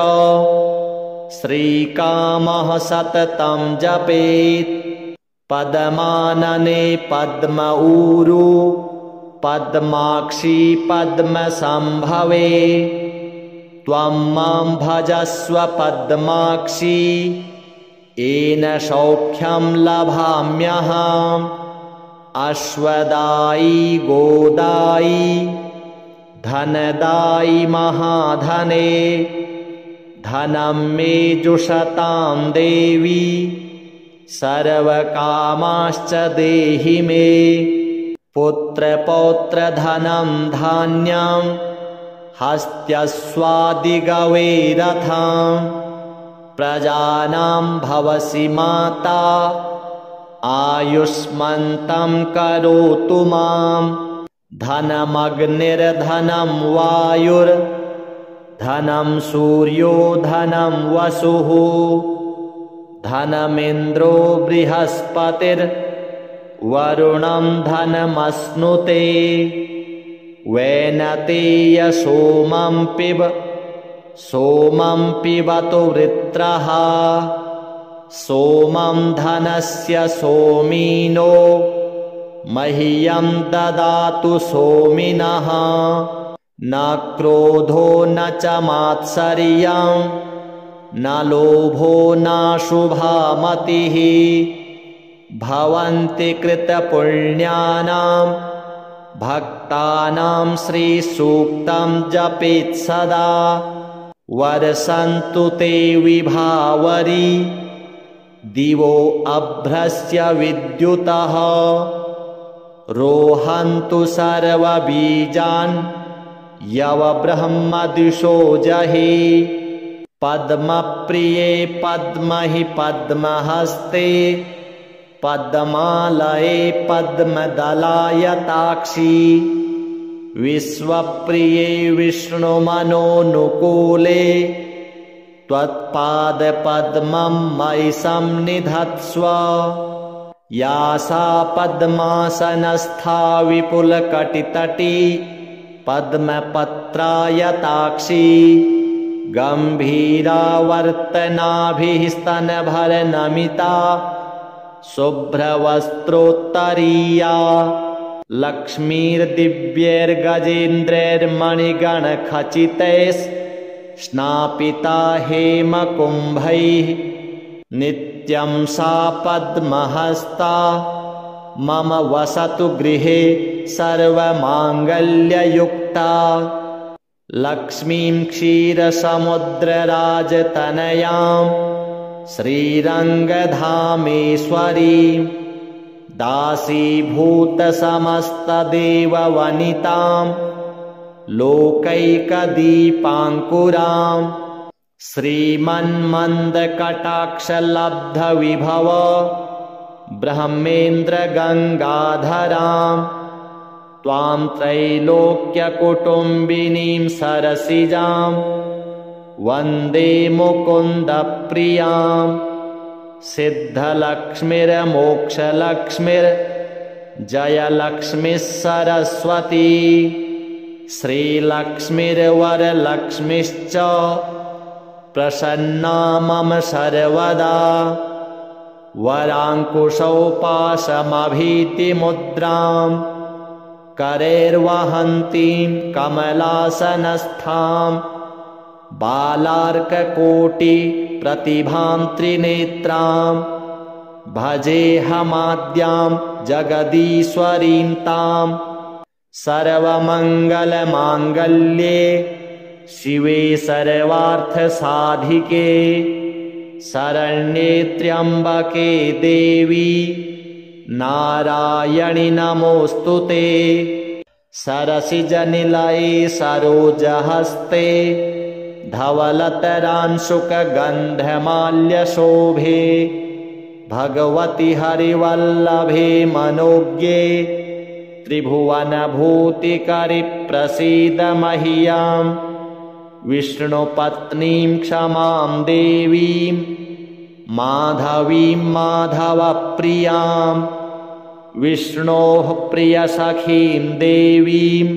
श्रीकामः सततं जपेत् पद्मानने पद्म ऊरु पद्माक्षी पद्मसंभवे त्वं मां भजस्व पद्माक्षी येन सौख्यं लभाम्यहम् अश्वदायी गोदायी धनदायी महाधने धनं मे जुषतां देवी सर्वकामाश्च देहि मे पुत्रपौत्रधनं धान्यं हस्त्यस्वादिगवैरथं प्रजानां भवसि माता आयुष्मन्तं करोतु मां धनमग्निर्धनं वायुर्धनं सूर्यो धनं वसुः धनमिन्द्रो बृहस्पतिर्वरुणं धनमश्नुते वैनतेय सोमं पिबतु वृत्रः सोमं धनस्य सोमिनो मह्यं ददातु सोमिनः न क्रोधो न च मात्सर्यं न लोभो नाशुभा मतिः भवन्ति कृतपुण्यानां भक्तानां श्रीसूक्तं जपेत् सदा वर्षन्तु ते विभावरी दिवो अभ्रस्य विद्युतः रोहन्तु सर्वबीजान् यवब्रह्मदिशो जहि पद्मप्रिये पद्महि पद्महस्ते पद्मालये पद्मदलायताक्षी विश्वप्रिये विष्णुमनोनुकूले त्वत्पादपद्मं मयि सन्निधत्स्व या सा पद्मासनस्था विपुलकटितटी पद्मपत्रायताक्षी गम्भीरावर्तनाभिः स्तनभरनमिता शुभ्रवस्त्रोत्तरीया लक्ष्मीर्दिव्यैर्गजेन्द्रैर्मणिगणखचितैः हेमकुम्भैः नित्यं सा पद्महस्ता मम वसतु गृहे सर्वमाङ्गल्ययुक्ता लक्ष्मीं क्षीरसमुद्रराजतनयां श्रीरङ्गधामेश्वरीं दासीभूतसमस्तदेववनितां लोकैकदीपाङ्कुरां श्रीमन्मन्दकटाक्षलब्धविभव ब्रह्मेन्द्रगङ्गाधरां त्वां त्रैलोक्यकुटुम्बिनीं सरसिजां वन्दे मुकुन्दप्रियां सिद्धलक्ष्मीर्मोक्षलक्ष्मीर्जयलक्ष्मीः सरस्वती श्रीलक्ष्मीर्वरलक्ष्मीश्च प्रसन्ना मम सर्वदा वराङ्कुशौपाशमभीतिमुद्रां करैर्वहन्तीं कमलासनस्थां बालार्ककोटिप्रतिभां त्रिनेत्रां भजेऽहमाद्यां जगदीश्वरीं तां सर्वमङ्गलमाङ्गल्ये शिवे सर्वार्थसाधिके शरण्ये त्र्यम्बके देवी नारायणि नमोऽस्तुते सरसिजनिलये सरोजहस्ते धवलतरांशुकगन्धमाल्यशोभे भगवति हरिवल्लभे मनोज्ञे त्रिभुवनभूतिकरि प्रसीद मह्यं विष्णुपत्नीं क्षमां देवीं माधवीं माधवप्रियां विष्णोः प्रियसखीं देवीं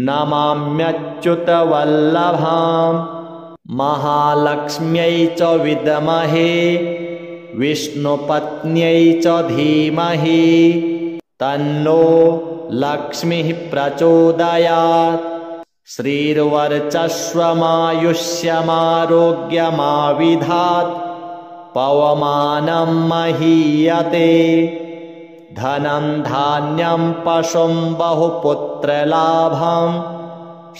नमाम्यच्युतवल्लभां महालक्ष्म्यै च विद्महे विष्णुपत्न्यै च धीमहि तन्नो लक्ष्मीः प्रचोदयात् श्रीर्वर्चस्वमायुष्यमारोग्यमाविधात् पवमानं महीयते धनं धान्यं पशुं बहुपुत्रलाभं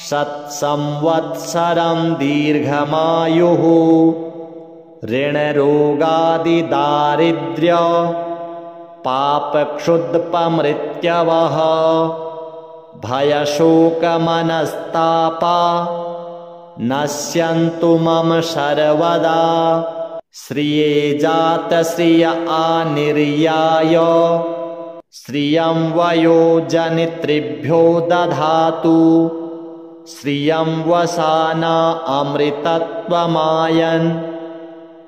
शतसंवत्सरं पापक्षुद्पमृत्यवः भयशोकमनस्तापा नश्यन्तु मम सर्वदा श्रिये जातश्रिय आनिर्याय श्रियं वयोजनित्रिभ्यो दधातु श्रियं वसाना अमृतत्वमायन्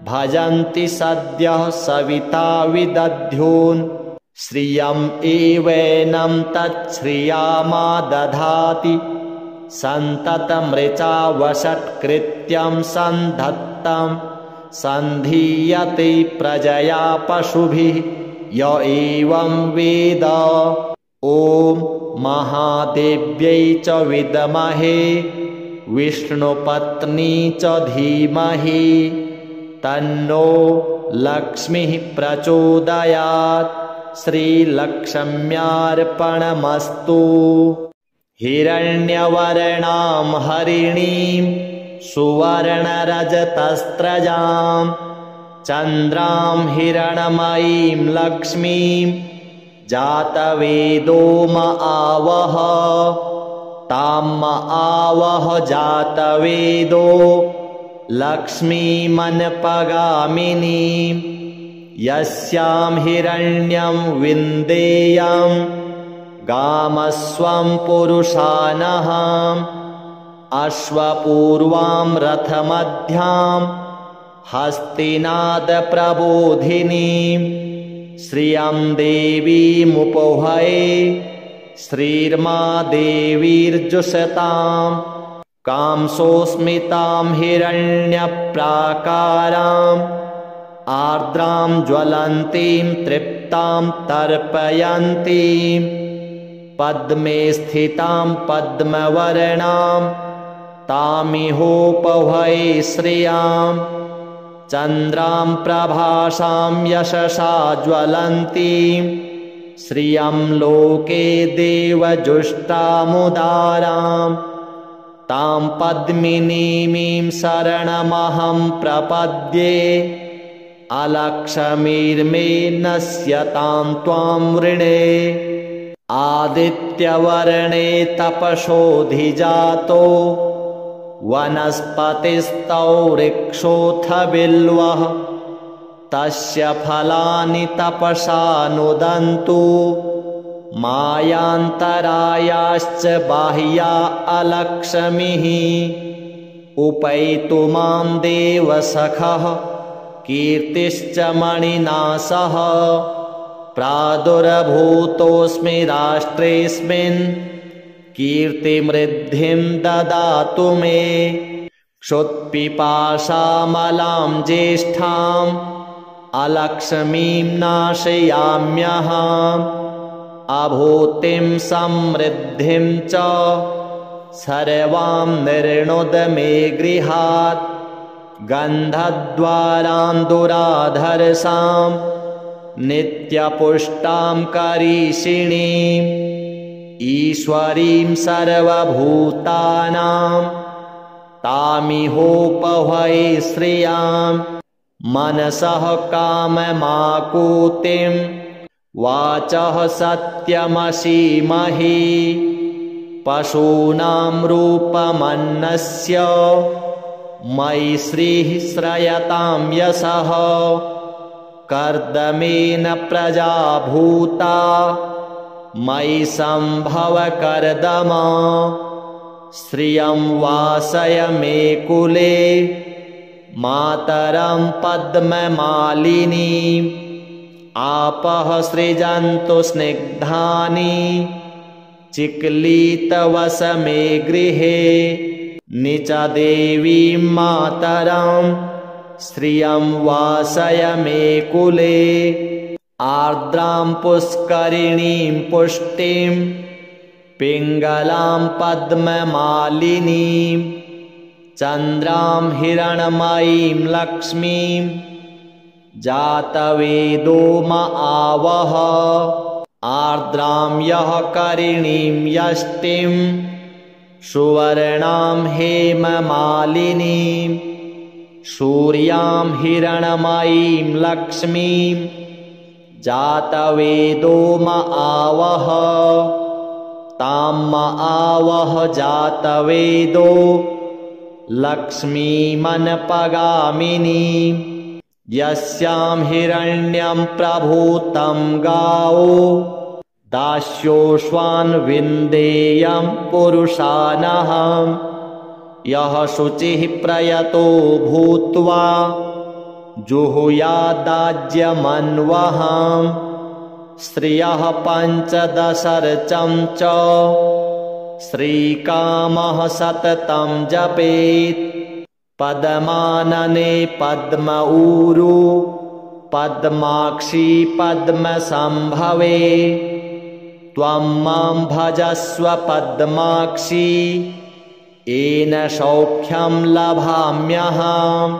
भजन्ति सद्यः सविता विदध्योन् श्रियम् एवैनं तच्छ्रियामा दधाति सन्ततमृचा वषट्कृत्यं सन्धत्तं सन्धीयते प्रजया पशुभिः य एवं वेद ॐ महादेव्यै च विद्महे विष्णुपत्नी च धीमहि तन्नो लक्ष्मीः प्रचोदयात् श्रीलक्ष्म्यार्पणमस्तु हिरण्यवर्णां हरिणीं सुवर्णरजतस्रजां चन्द्रां हिरणमयीं लक्ष्मीं जातवेदो म आवह तां म आवह जातवेदो लक्ष्मीमनपगामिनीं यस्यां हिरण्यं विन्देयं गामस्वं पुरुषानहम् अश्वपूर्वां रथमध्यां हस्तिनादप्रबोधिनीं श्रियं देवीमुपहये श्रीर्मा देवीर्जुषतां कांसोस्मितां हिरण्यप्राकाराम् आर्द्रां ज्वलन्तीं तृप्तां तर्पयन्तीं पद्मे स्थितां पद्मवर्णां तामिहोपहये श्रियां चन्द्रां प्रभासां यशसा ज्वलन्तीं श्रियं लोके देवजुष्टामुदारां तां पद्मिनीमीं शरणमहं प्रपद्ये अलक्ष्मीर्मे नश्यतां त्वां वृणे आदित्यवर्णे तपसोऽधिजातो वनस्पतिस्तौ वृक्षोऽथ बिल्वः तस्य फलानि तपसा नुदन्तु मायान्तरायाश्च बाह्या अलक्ष्मीः उपैतु मां देवसखः कीर्तिश्च मणिनासः प्रादुर्भूतोऽस्मि राष्ट्रेऽस्मिन् कीर्तिमृद्धिं ददातु मे क्षुत्पिपासामलां ज्येष्ठाम् अलक्ष्मीं नाशयाम्यहम् अभूतिं समृद्धिं च सर्वां निर्णुद मे गृहात् गन्धद्वारां दुराधर्षां नित्यपुष्टां करीषिणीं ईश्वरीं सर्वभूतानां तामिहोपहये श्रियां मनसः काममाकूतिं वाचः सत्यमसीमहि पशूनां रूपमन्नस्य मयि श्रीः श्रयतां यशः कर्दमेन प्रजा भूता मयि सम्भव कर्दमा श्रियं वासय मे कुले मातरं पद्ममालिनीं आपः सृजन्तु स्निग्धानि चिक्लीतवस मे गृहे निच देवीं मातरं श्रियं वासय मे कुले आर्द्रां पुष्करिणीं पुष्टिं पिङ्गलां पद्ममालिनीं चन्द्रां हिरणमयीं लक्ष्मीं जातवेदो म आवह आर्द्रां यः करिणीं यष्टिं सुवर्णां हेममालिनीं सूर्यां हिरणमयीं लक्ष्मीं जातवेदो म आवह तां म आवह जातवेदो लक्ष्मीमनपगामिनी यस्यां हिरण्यं प्रभूतं गावो दास्योश्वान् विन्देयं पुरुषानहं यः शुचिः प्रयतो भूत्वा जुहुयादाज्यमन्वहं श्रियः पञ्चदशर्चं च श्रीकामः सततं जपेत् पद्मानने पद्म ऊरू पद्माक्षी पद्मसंभवे त्वं मां भजस्व पद्माक्षी येन सौख्यं लभाम्यहम्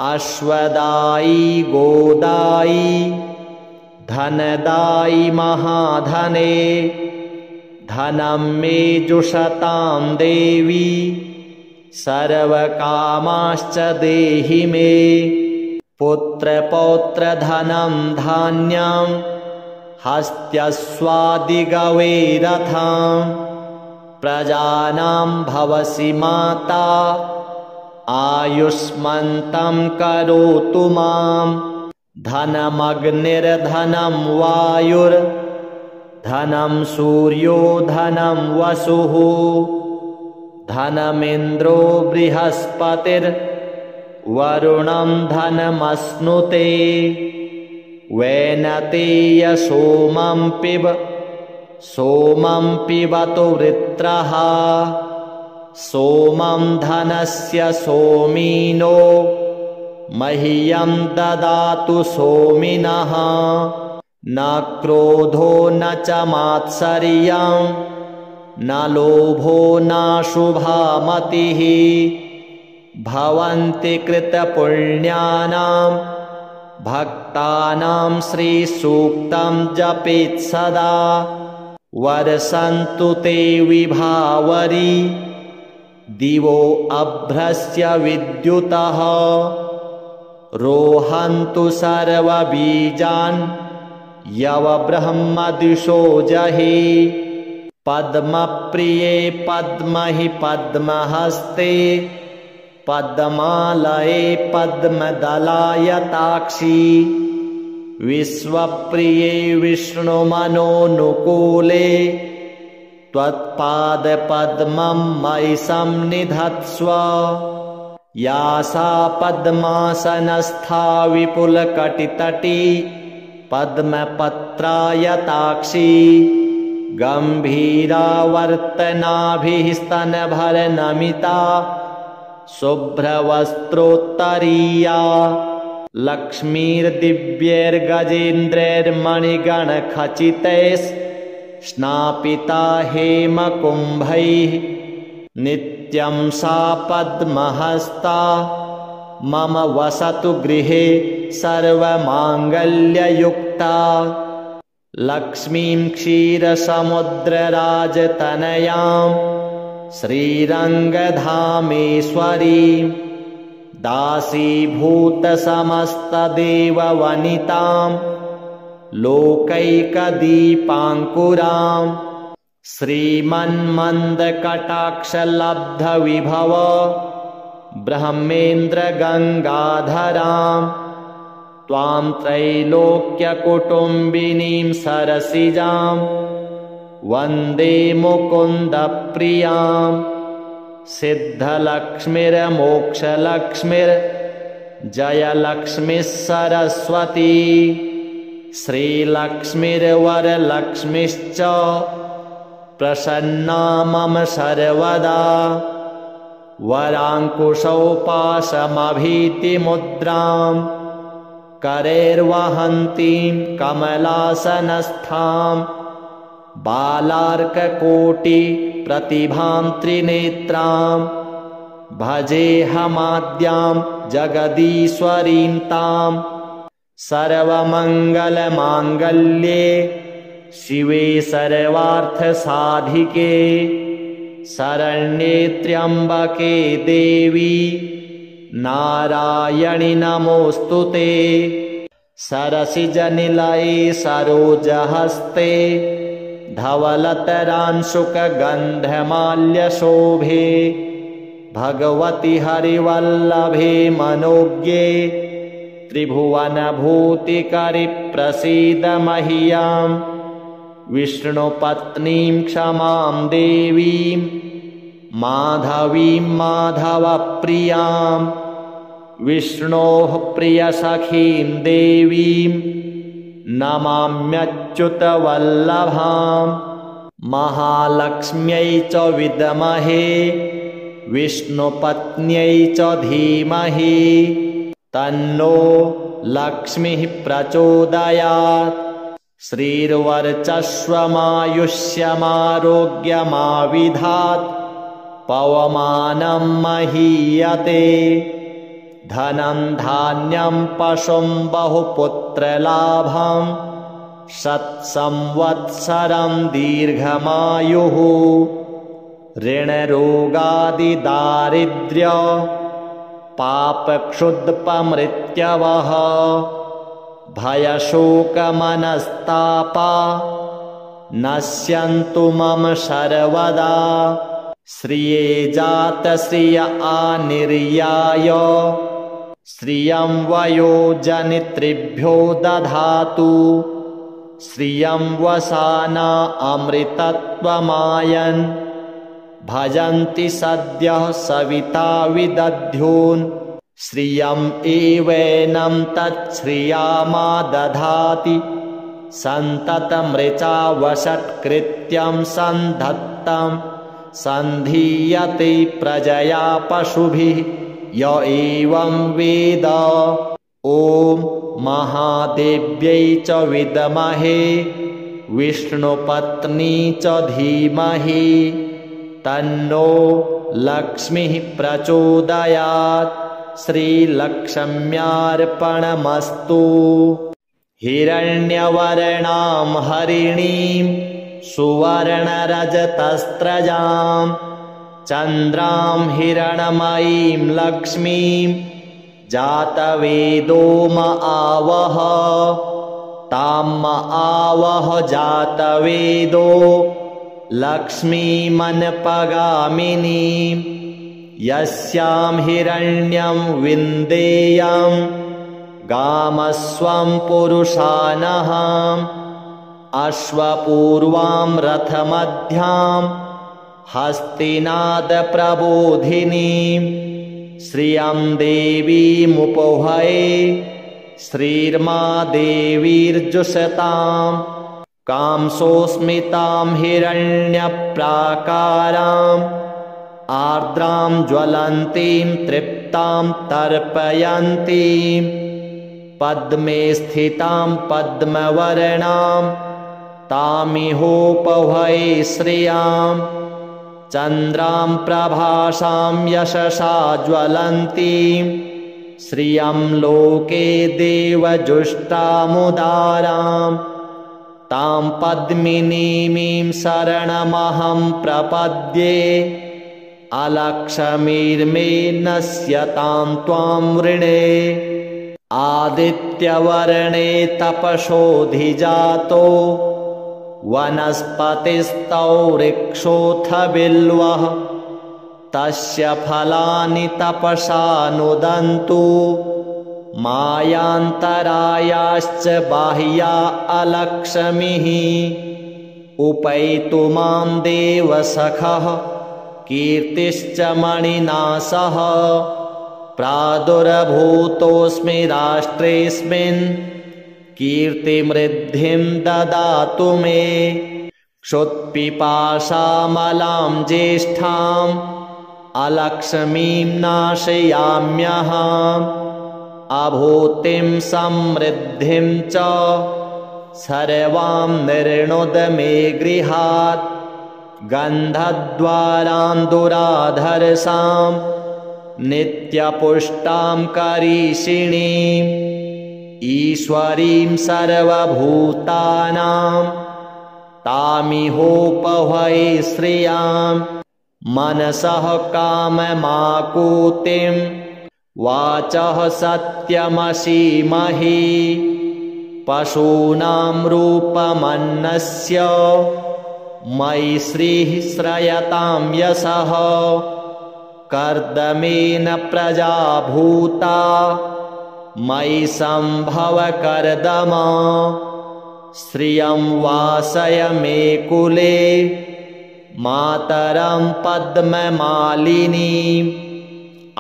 अश्वदायी गोदायी धनदायी महाधने धनं मे जुषतां देवी सर्वकामाश्च देहि मे पुत्रपौत्रधनं धान्यं हस्त्यस्वादिगवेरथं प्रजानां भवसि माता आयुष्मन्तं करोतु मां धनमग्निर्धनं वायुर्धनं सूर्यो धनं वसुः धनमिन्द्रो बृहस्पतिर्वरुणं धनमश्नुते वैनतेय सोमं पिबतु वृत्रः सोमं धनस्य सोमिनो मह्यं ददातु सोमिनः न क्रोधो न च मात्सर्यं न लोभो न शुभा मतिः भवन्ति कृतपुण्यानां भक्तानां श्रीसूक्तं जपेत् सदा वर्षन्तु ते विभावरी दिवो अभ्रस्य विद्युतः रोहन्तु सर्वबीजान् यवब्रह्मदिशो जहि पद्मप्रिये पद्महि पद्महस्ते पद्मालये पद्मदलायताक्षी विश्वप्रिये विष्णुमनोनुकूले त्वत्पादपद्मं मयि सन्निधत्स्व या सा पद्मासनस्था विपुलकटितटी पद्मपत्रायताक्षी गम्भीरावर्तनाभिः स्तनभरनमिता शुभ्रवस्त्रोत्तरीया लक्ष्मीर्दिव्यैर्गजेन्द्रैर्मणिगणखचितैः हेमकुम्भैः नित्यं सा पद्महस्ता मम वसतु गृहे सर्वमाङ्गल्ययुक्ता लक्ष्मीं क्षीरसमुद्रराजतनयां श्रीरङ्गधामेश्वरीं दासीभूतसमस्तदेववनितां लोकैकदीपाङ्कुरां श्रीमन्मन्दकटाक्षलब्धविभव ब्रह्मेन्द्रगङ्गाधरां त्वां त्रैलोक्यकुटुम्बिनीं सरसिजां वन्दे मुकुन्दप्रियां सिद्धलक्ष्मीर्मोक्षलक्ष्मीर्जयलक्ष्मीः सरस्वती श्रीलक्ष्मीर्वरलक्ष्मीश्च प्रसन्ना मम सर्वदा वराङ्कुशौपाशमभीतिमुद्रां करैर्वहन्तीं कमलासनस्थां बालार्ककोटिप्रतिभां त्रिनेत्रां भजेऽहमाद्यां जगदीश्वरीं तां सर्वमङ्गलमाङ्गल्ये शिवे सर्वार्थसाधिके शरण्ये त्र्यम्बके देवी नारायणि नमोऽस्तु ते सरसिजनिलये सरोजहस्ते धवलतरांशुकगन्धमाल्यशोभे भगवति हरिवल्लभे मनोज्ञे त्रिभुवनभूतिकरि प्रसीद मह्यं विष्णुपत्नीं क्षमां देवीं माधवीं माधवप्रियां विष्णोः प्रियसखीं देवीं नमाम्यच्युतवल्लभां महालक्ष्म्यै च विद्महे विष्णुपत्न्यै च धीमहि तन्नो लक्ष्मीः प्रचोदयात्। श्रीर्वर्चस्वमायुष्यमारोग्यमाविधात् पवमानं महीयते धनं धान्यं पशुं बहुपुत्रलाभं शतसंवत्सरं दीर्घमायुः ऋणरोगादिदारिद्र्य पापक्षुद्पमृत्यवः भयशोकमनस्तापा नश्यन्तु मम सर्वदा श्रिये जातश्रिय आनिर्याय श्रियं वयोजनित्रिभ्यो दधातु श्रियं वसाना अमृतत्वमायन् भजन्ति सद्यः सविता विदध्योन् श्रियं एवैनं तच्छ्रियामा दधाति सन्ततमृचा वषट्कृत्यं सन्धत्तं सन्धीयते प्रजया पशुभिः य एवं वेद। ॐ महादेव्यै च विद्महे विष्णुपत्नी च धीमहि तन्नो लक्ष्मीः प्रचोदयात्। श्रीलक्ष्म्यार्पणमस्तु। हिरण्यवर्णां हरिणीं सुवर्णरजतस्रजां चन्द्रां हिरणमयीं लक्ष्मीं जातवेदो म आवह तां म आवह जातवेदो लक्ष्मीमनपगामिनीं यस्यां हिरण्यं विन्देयं गामस्वं पुरुषानहम् अश्वपूर्वां रथमध्यां हस्तिनादप्रबोधिनीं श्रियं देवीमुपहये श्रीर्मा देवीर्जुषतां कांसोऽस्मितां हिरण्यप्राकाराम् आर्द्रां ज्वलन्तीं तृप्तां तर्पयन्तीं पद्मे स्थितां पद्मवर्णां तामिहोपहये श्रियां चन्द्रां प्रभासां यशसा ज्वलन्तीं श्रियं लोके देवजुष्टामुदारां तां पद्मिनीमीं शरणमहं प्रपद्ये अलक्ष्मीर्मे नश्यतां त्वां वृणे आदित्यवर्णे तपसोऽधिजातो वनस्पतिस्तौ वृक्षोऽथ बिल्वः तस्य फलानि तपसा नुदन्तु मायान्तरायाश्च बाह्या अलक्ष्मीः उपैतु मां देवसखः कीर्तिश्च मणिना सह प्रादुर्भूतोऽस्मि राष्ट्रेऽस्मिन् कीर्तिमृद्धिं ददातु मे क्षुत्पिपासामलां ज्येष्ठाम् अलक्ष्मीं नाशयाम्यहम् अभूतिं समृद्धिं च सर्वां निर्णुद मे गृहात् गन्धद्वारान्दुराधरसां नित्यपुष्टां करीषिणीम् ईश्वरीं सर्वभूतानां तामिहोपहये श्रियां मनसः काममाकूतिं वाचः सत्यमसीमहि पशूनां रूपमन्नस्य मयि श्रीः श्रयतां यशः कर्दमेन प्रजा भूता मयि सम्भव कर्दम श्रियं वासय मे कुले मातरं पद्ममालिनीम्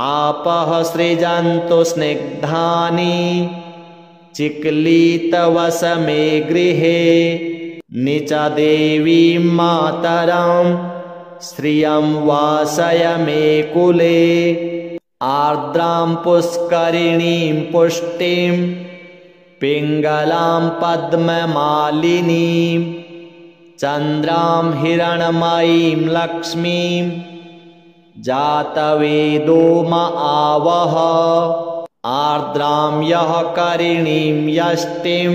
आपः सृजन्तु स्निग्धानि चिक्लीतवस मे गृहे निच देवीं मातरं श्रियं वासय मे कुले आर्द्रां पुष्करिणीं पुष्टिं पिङ्गलां पद्ममालिनीं चन्द्रां हिरण्मयीं लक्ष्मीं जातवेदो म आवह आर्द्रां यः करिणीं यष्टिं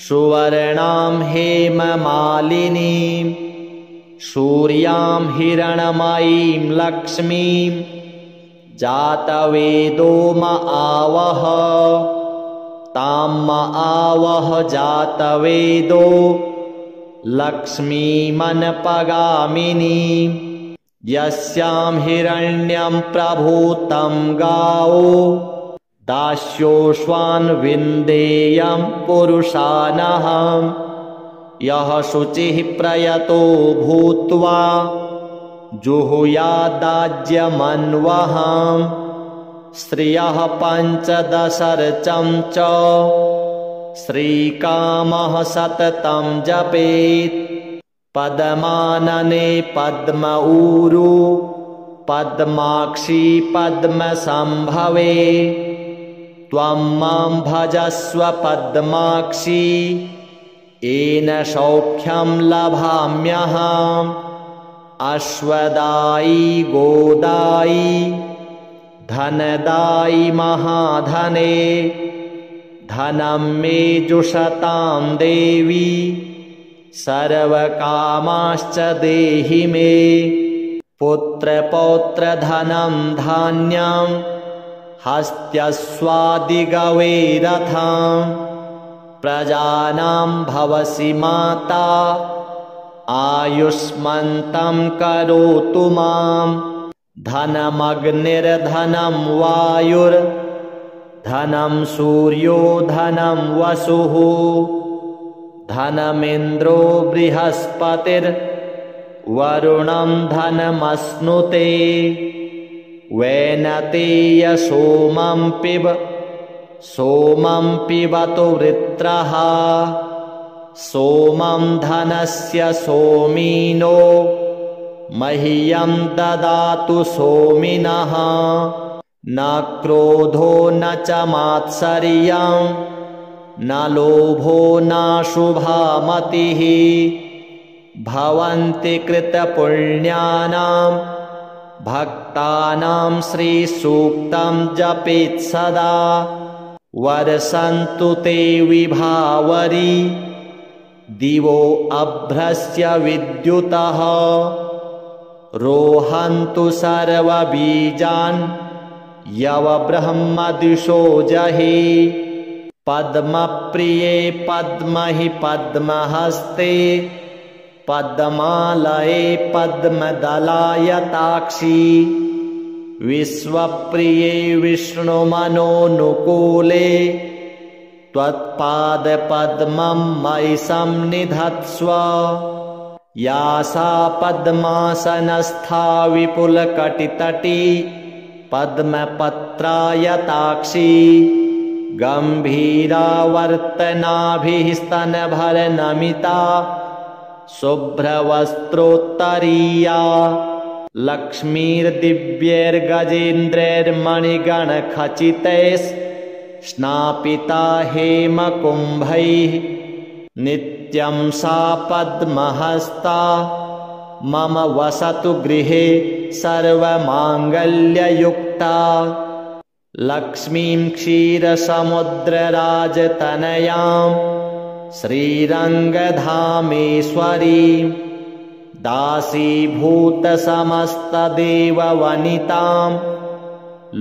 सुवर्णां हेममालिनीं सूर्यां हिरण्मयीं लक्ष्मीं जातवेदो म आवह तां म आवह जातवेदो लक्ष्मीमनपगामिनीं यस्यां हिरण्यं प्रभूतं गावो दास्योश्वान् विन्देयं पुरुषानहं यः शुचिः प्रयतो भूत्वा जुहुयादाज्यमन्वहं श्रियः पञ्चदशर्चं च श्रीकामः सततं जपेत् पद्मानने पद्म ऊरू पद्माक्षी पद्मसंभवे त्वं मां भजस्व पद्माक्षी येन सौख्यं लभाम्यहम् अश्वदायी गोदायी धनदायी महाधने धनं मे जुषतां देवी सर्वकामाश्च देहि मे पुत्रपौत्रधनं धान्यं हस्त्यस्वादिगवेरथं प्रजानां भवसि माता आयुष्मन्तं करोतु मां धनमग्निर्धनं वायुर्धनं सूर्यो धनं वसुः धनमिन्द्रो बृहस्पतिर्वरुणं धनमश्नुते वैनतेय सोमं पिबतु वृत्रः सोमं धनस्य सोमिनो मह्यं ददातु सोमिनः न क्रोधो न च मात्सर्यं न लोभो नाशुभा मतिः भवन्ति कृतपुण्यानां भक्तानां श्रीसूक्तं जपेत् सदा वर्षन्तु ते विभावरी दिवो अभ्रस्य विद्युतः रोहन्तु सर्वबीजान् यवब्रह्मदिशो जहि पद्मप्रिये पद्महि पद्महस्ते पद्मालये पद्मदलायताक्षी विश्वप्रिये विष्णुमनोनुकूले त्वत्पादपद्मं मयि संनिधत्स्व या सा पद्मासनस्था विपुलकटितटी पद्मपत्रायताक्षी गम्भीरावर्तनाभिः स्तनभरनमिता शुभ्रवस्त्रोत्तरीया लक्ष्मीर्दिव्यैर्गजेन्द्रैर्मणिगणखचितैः हेमकुम्भैः नित्यं सा पद्महस्ता मम वसतु गृहे सर्वमाङ्गल्ययुक्ता लक्ष्मीं क्षीरसमुद्रराजतनयां श्रीरङ्गधामेश्वरीं दासीभूतसमस्तदेववनितां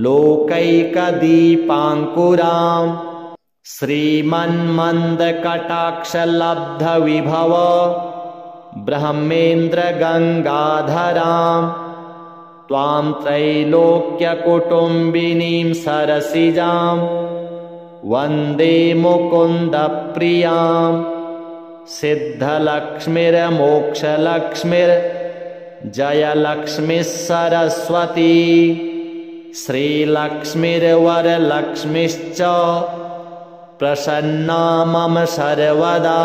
लोकैकदीपाङ्कुरां श्रीमन्मन्दकटाक्षलब्धविभव ब्रह्मेन्द्रगङ्गाधरां त्वां त्रैलोक्यकुटुम्बिनीं सरसिजां वन्दे मुकुन्दप्रियां सिद्धलक्ष्मीर्मोक्षलक्ष्मीर्जयलक्ष्मीः सरस्वती श्रीलक्ष्मीर्वरलक्ष्मीश्च प्रसन्ना मम सर्वदा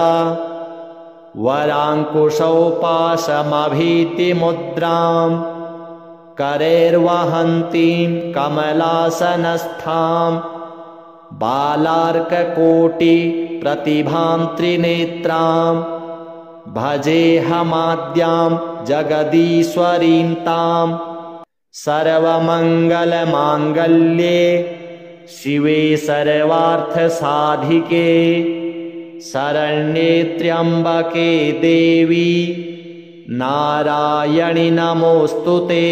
वराङ्कुशौपाशमभीतिमुद्रां करैर्वहन्तीं कमलासनस्थां बालार्ककोटिप्रतिभां त्रिनेत्रां भजेऽहमाद्यां जगदीश्वरीं तां सर्वमङ्गलमाङ्गल्ये शिवे सर्वार्थसाधिके शरण्ये त्र्यम्बके देवी नारायणि नमोऽस्तुते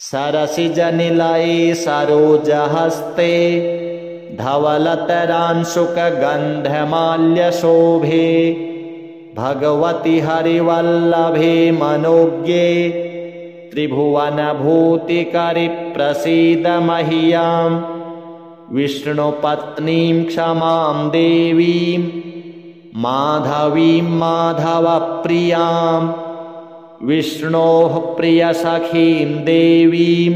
सरसिजनिलये सरोजहस्ते धवलतरांशुकगन्धमाल्यशोभे भगवति हरिवल्लभे मनोज्ञे त्रिभुवनभूतिकरि प्रसीद मह्यं विष्णुपत्नीं क्षमां देवीं माधवीं माधवप्रियां विष्णोः प्रियसखीं देवीं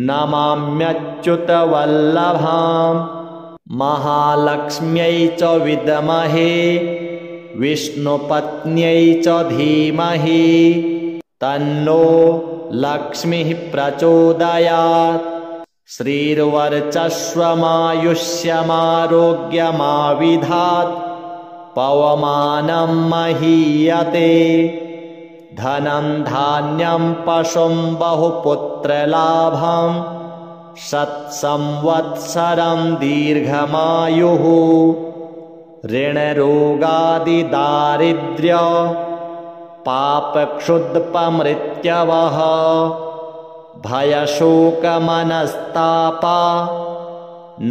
नमाम्यच्युतवल्लभां महालक्ष्म्यै च विद्महे विष्णुपत्न्यै च धीमहि तन्नो लक्ष्मीः प्रचोदयात् श्रीर्वर्चस्वमायुष्यमारोग्यमाविधात् पवमानं महीयते धनं धान्यं पशुं बहुपुत्रलाभं शतसंवत्सरं दीर्घमायुः ऋणरोगादिदारिद्र्य पापक्षुद्पमृत्यवः भयशोकमनस्तापा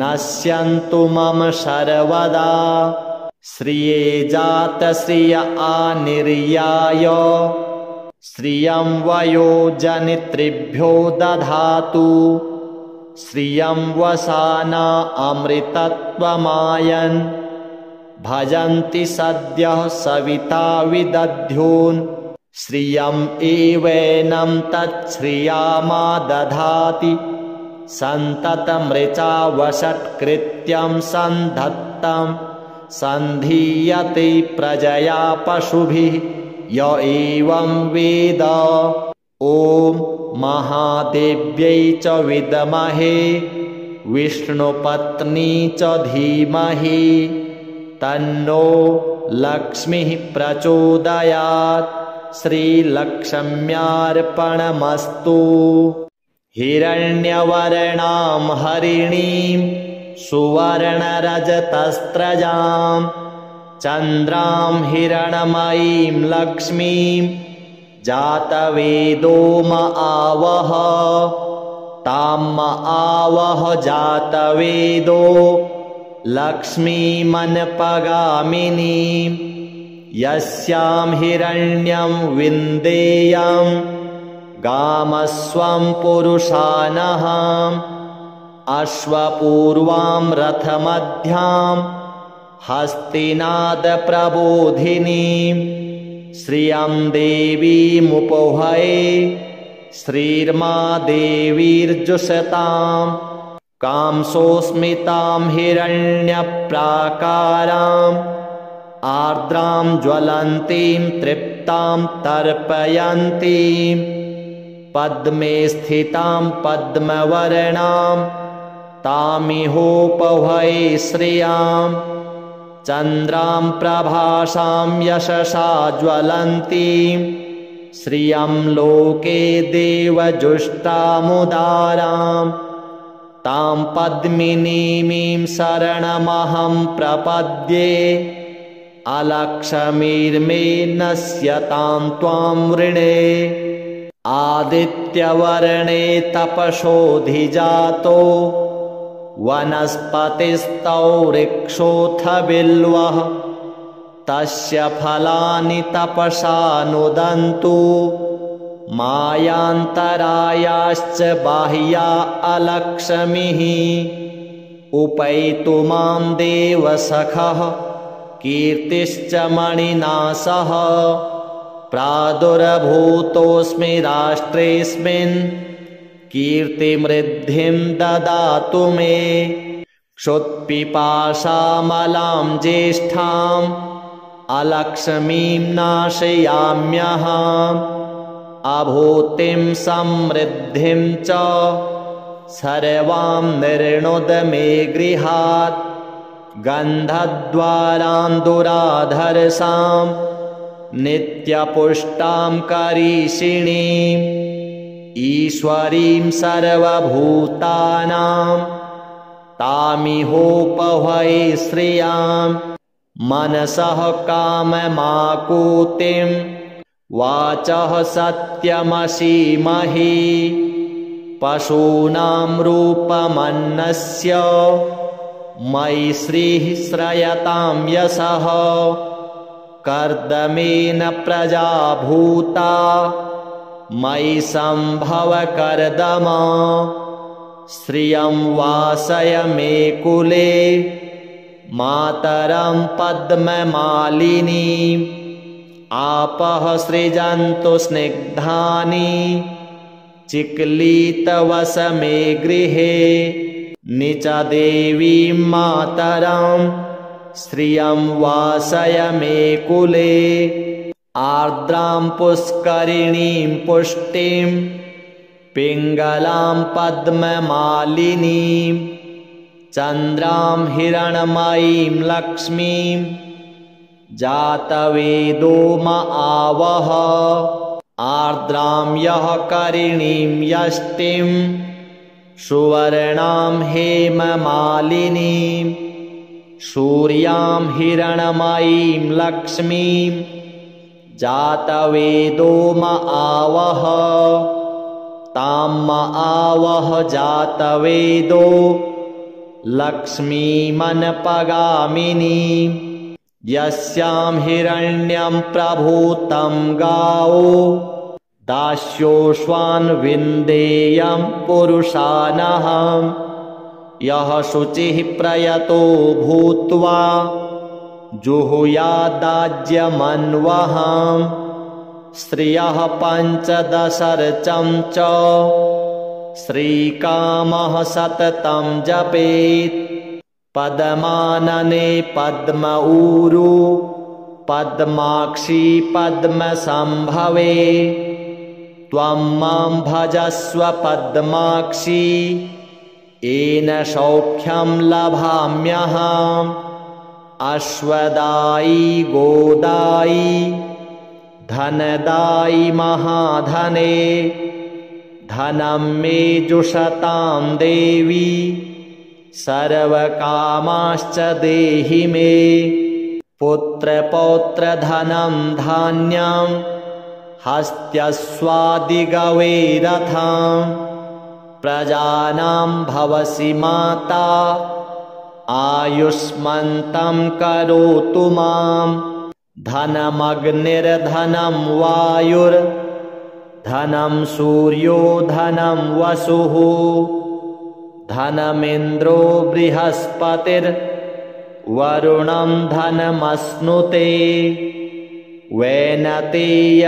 नश्यन्तु मम सर्वदा श्रिये जातश्रिय आनिर्याय श्रियं वयोजनित्रिभ्यो दधातु श्रियं वसाना अमृतत्वमायन् भजन्ति सद्यः सविता विदध्यून् श्रियम् एवैनं तच्छ्रियामा दधाति सन्ततमृचा वषट्कृत्यं सन्धत्तं सन्धीयते प्रजया पशुभिः य एवं वेद ॐ महादेव्यै च विद्महे विष्णुपत्नी च धीमहि तन्नो लक्ष्मीः प्रचोदयात् श्रीलक्ष्म्यार्पणमस्तु हिरण्यवर्णां हरिणीं सुवर्णरजतस्रजां चन्द्रां हिरणमयीं लक्ष्मीं जातवेदो म आवह तां म आवह जातवेदो लक्ष्मीमनपगामिनीं यस्यां हिरण्यं विन्देयं गामस्वं पुरुषानहम् अश्वपूर्वां रथमध्यां हस्तिनादप्रबोधिनीं श्रियं देवीमुपहये श्रीर्मा देवीर्जुषतां कांसोस्मितां हिरण्यप्राकाराम् आर्द्रां ज्वलन्तीं तृप्तां तर्पयन्तीं पद्मे स्थितां पद्मवर्णां तामिहोपहये श्रियां चन्द्रां प्रभासां यशसा ज्वलन्तीं श्रियं लोके देवजुष्टामुदारां तां पद्मिनीमीं शरणमहं प्रपद्ये अलक्ष्मीर्मे नश्यतां त्वां वृणे आदित्यवर्णे तपसोऽधिजातो वनस्पतिस्तौ वृक्षोऽथ बिल्वः तस्य फलानि तपसा नुदन्तु मायान्तरायाश्च बाह्या अलक्ष्मीः उपैतु मां देवसखः कीर्तिश्च मणिनासः प्रादुर्भूतोऽस्मि राष्ट्रेऽस्मिन् कीर्तिमृद्धिं ददातु मे क्षुत्पिपासामलां ज्येष्ठाम् अलक्ष्मीं नाशयाम्यहम् अभूतिं समृद्धिं च सर्वां निर्णुद मे गृहात् गन्धद्वारां दुराधर्षां नित्यपुष्टां करीषिणीम् ईश्वरीं सर्वभूतानां तामिहोपहै श्रियां मनसः काममाकुतिं वाचः सत्यमसीमहि पशूनां रूपमन्नस्य मयि श्रीः श्रयतां यशः कर्दमेन प्रजा भूता मयि सम्भव कर्दम श्रियं वासय मे कुले मातरं पद्ममालिनीम् आपः सृजन्तु स्निग्धानि चिक्लीतवस मे गृहे निच देवीं मातरं श्रियं वासय मे कुले आर्द्रां पुष्करिणीं पुष्टिं पिङ्गलां पद्ममालिनीं चन्द्रां हिरण्मयीं लक्ष्मीं जातवेदो म आवह आर्द्रां यः करिणीं यष्टिं सुवर्णां हेममालिनीं सूर्यां हिरण्मयीं लक्ष्मीं जातवेदो म आवह तां म आवह जातवेदो लक्ष्मीमनपगामिनीं यस्यां हिरण्यं प्रभूतं गावो दास्योश्वान् विन्देयं पुरुषानहम् यः शुचिः प्रयतो भूत्वा जुहुयादाज्यमन्वहम् श्रियः पञ्चदशर्चं च श्रीकामः सततं जपेत् पद्मानने पद्म ऊरू पद्माक्षी पद्मसंभवे त्वं मां भजस्व पद्माक्षी येन सौख्यं लभाम्यहम् अश्वदायी गोदायी धनदायी महाधने धनं मे जुषतां देवी सर्वकामाश्च देहि मे पुत्रपौत्रधनं धान्यं हस्त्यस्वादिगवेरथं प्रजानां भवसि माता आयुष्मन्तं करोतु मां धनमग्निर्धनं वायुर्धनं सूर्यो धनं वसुः धनमिन्द्रो बृहस्पतिर्वरुणं धनमश्नुते वैनतेय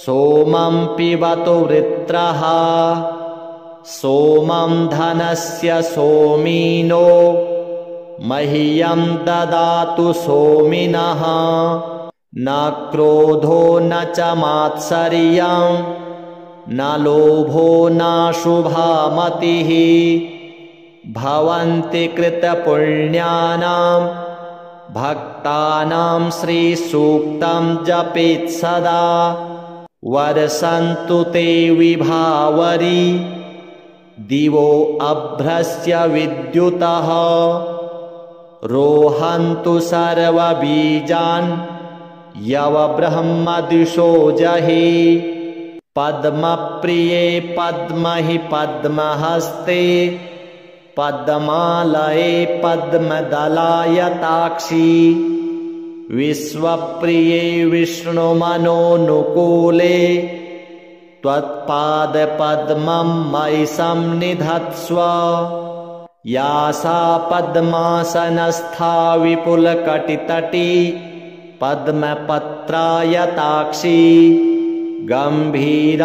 सोमं पिबतु वृत्रः सोमं धनस्य सोमिनो मह्यं ददातु सोमिनः न क्रोधो न च मात्सर्यं न लोभो न शुभामतिः भवन्ति कृतपुण्यानां भक्तानां श्रीसूक्तं जपेत् सदा वर्षन्तु ते विभावरी दिवो अभ्रस्य विद्युतः रोहन्तु सर्वबीजान् यव ब्रह्मदिशो जहि पद्मप्रिये पद्महि पद्महस्ते पद्मालये पद्मदलायताक्षी विश्वप्रिये विष्णुमनोनुकूले त्वत्पादपद्मं मयि सन्निधत्स्व या सा पद्मासनस्था विपुलकटितटी पद्मपत्रायताक्षी गम्भीरावर्तनाभिः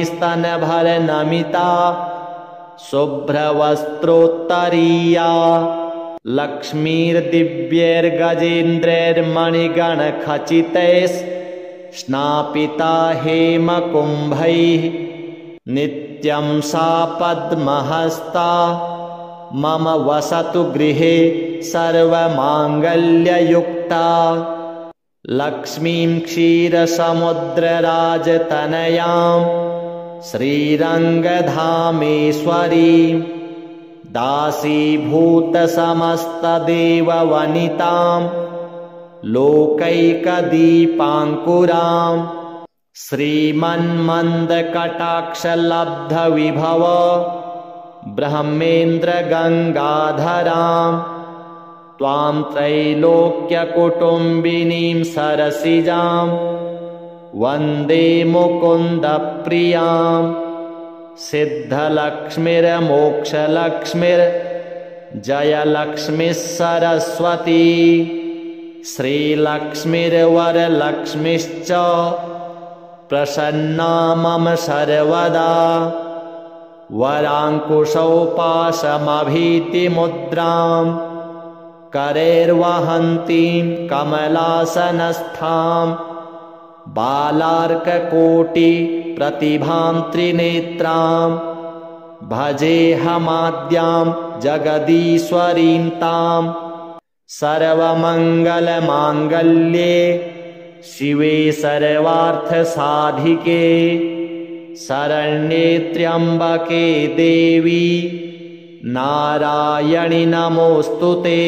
स्तनभरनमिता शुभ्रवस्त्रोत्तरीया लक्ष्मीर्दिव्यैर्गजेन्द्रैर्मणिगणखचितैः हेमकुम्भैः नित्यं सा पद्महस्ता मम वसतु गृहे सर्वमाङ्गल्ययुक्ता लक्ष्मीं क्षीरसमुद्रराजतनयां श्रीरङ्गधामेश्वरीं दासीभूतसमस्तदेववनितां लोकैकदीपाङ्कुरां श्रीमन्मन्दकटाक्षलब्धविभव ब्रह्मेन्द्रगङ्गाधरां त्वां त्रैलोक्यकुटुम्बिनीं सरसिजां वन्दे मुकुन्दप्रियां सिद्धलक्ष्मीर्मोक्षलक्ष्मीर्जयलक्ष्मीः सरस्वती श्रीलक्ष्मीर्वरलक्ष्मीश्च प्रसन्ना मम सर्वदा वराङ्कुशौपाशमभीतिमुद्रां करैर्वहन्तीं कमलासनस्थां बालार्ककोटिप्रतिभां त्रिनेत्रां भजेऽहमाद्यां जगदीश्वरीं तां सर्वमङ्गलमाङ्गल्ये शिवे सर्वार्थसाधिके शरण्ये त्र्यम्बके देवी नारायणि नमोऽस्तुते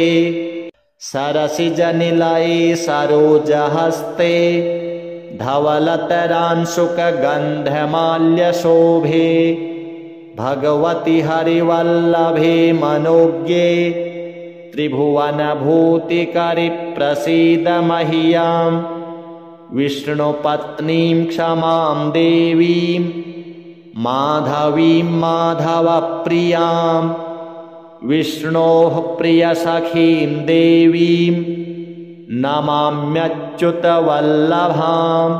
सरसिजनिलये सरोजहस्ते धवलतरांशुकगन्धमाल्यशोभे भगवति हरिवल्लभे मनोज्ञे त्रिभुवनभूतिकरि प्रसीद मह्यं विष्णुपत्नीं क्षमां देवीं माधवीं माधवप्रियां विष्णोः प्रियसखीं देवीं नमाम्यच्युतवल्लभां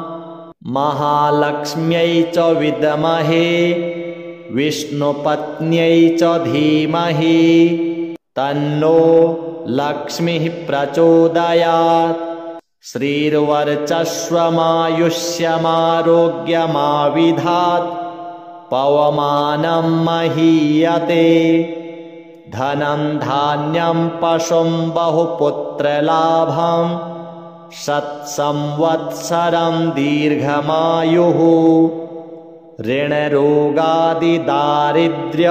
महालक्ष्म्यै च विद्महे विष्णुपत्न्यै च धीमहि तन्नो लक्ष्मीः प्रचोदयात् श्रीर्वर्चस्वमायुष्यमारोग्यमाविधात् पवमानं महीयते धनं धान्यं पशुं बहुपुत्रलाभं शतसंवत्सरं दीर्घमायुः ऋणरोगादिदारिद्र्य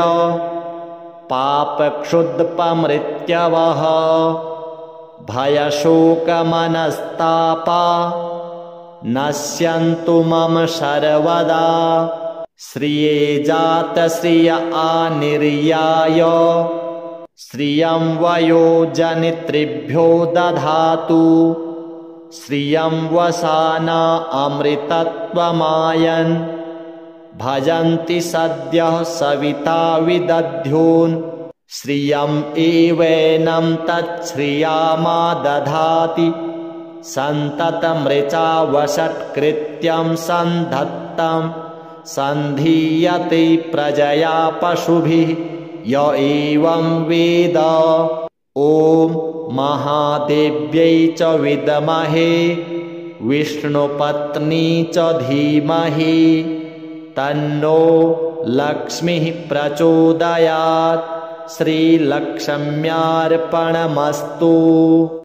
पापक्षुद्पमृत्यवः भयशोकमनस्तापा नश्यन्तु मम सर्वदा श्रिये जातश्रिय आनिर्याय श्रियं वयोजनित्रिभ्यो दधातु श्रियं वसाना अमृतत्वमायन् भजन्ति सद्यः सविता विदध्यून् श्रियं एवैनं तच्छ्रियामा दधाति सन्ततमृचा वषट्कृत्यं सन्धत्तं सन्धीयते प्रजया पशुभिः य एवं वेद ॐ महादेव्यै च विद्महे विष्णुपत्नी च धीमहि तन्नो लक्ष्मीः प्रचोदयात् श्रीलक्ष्म्यार्पणमस्तु।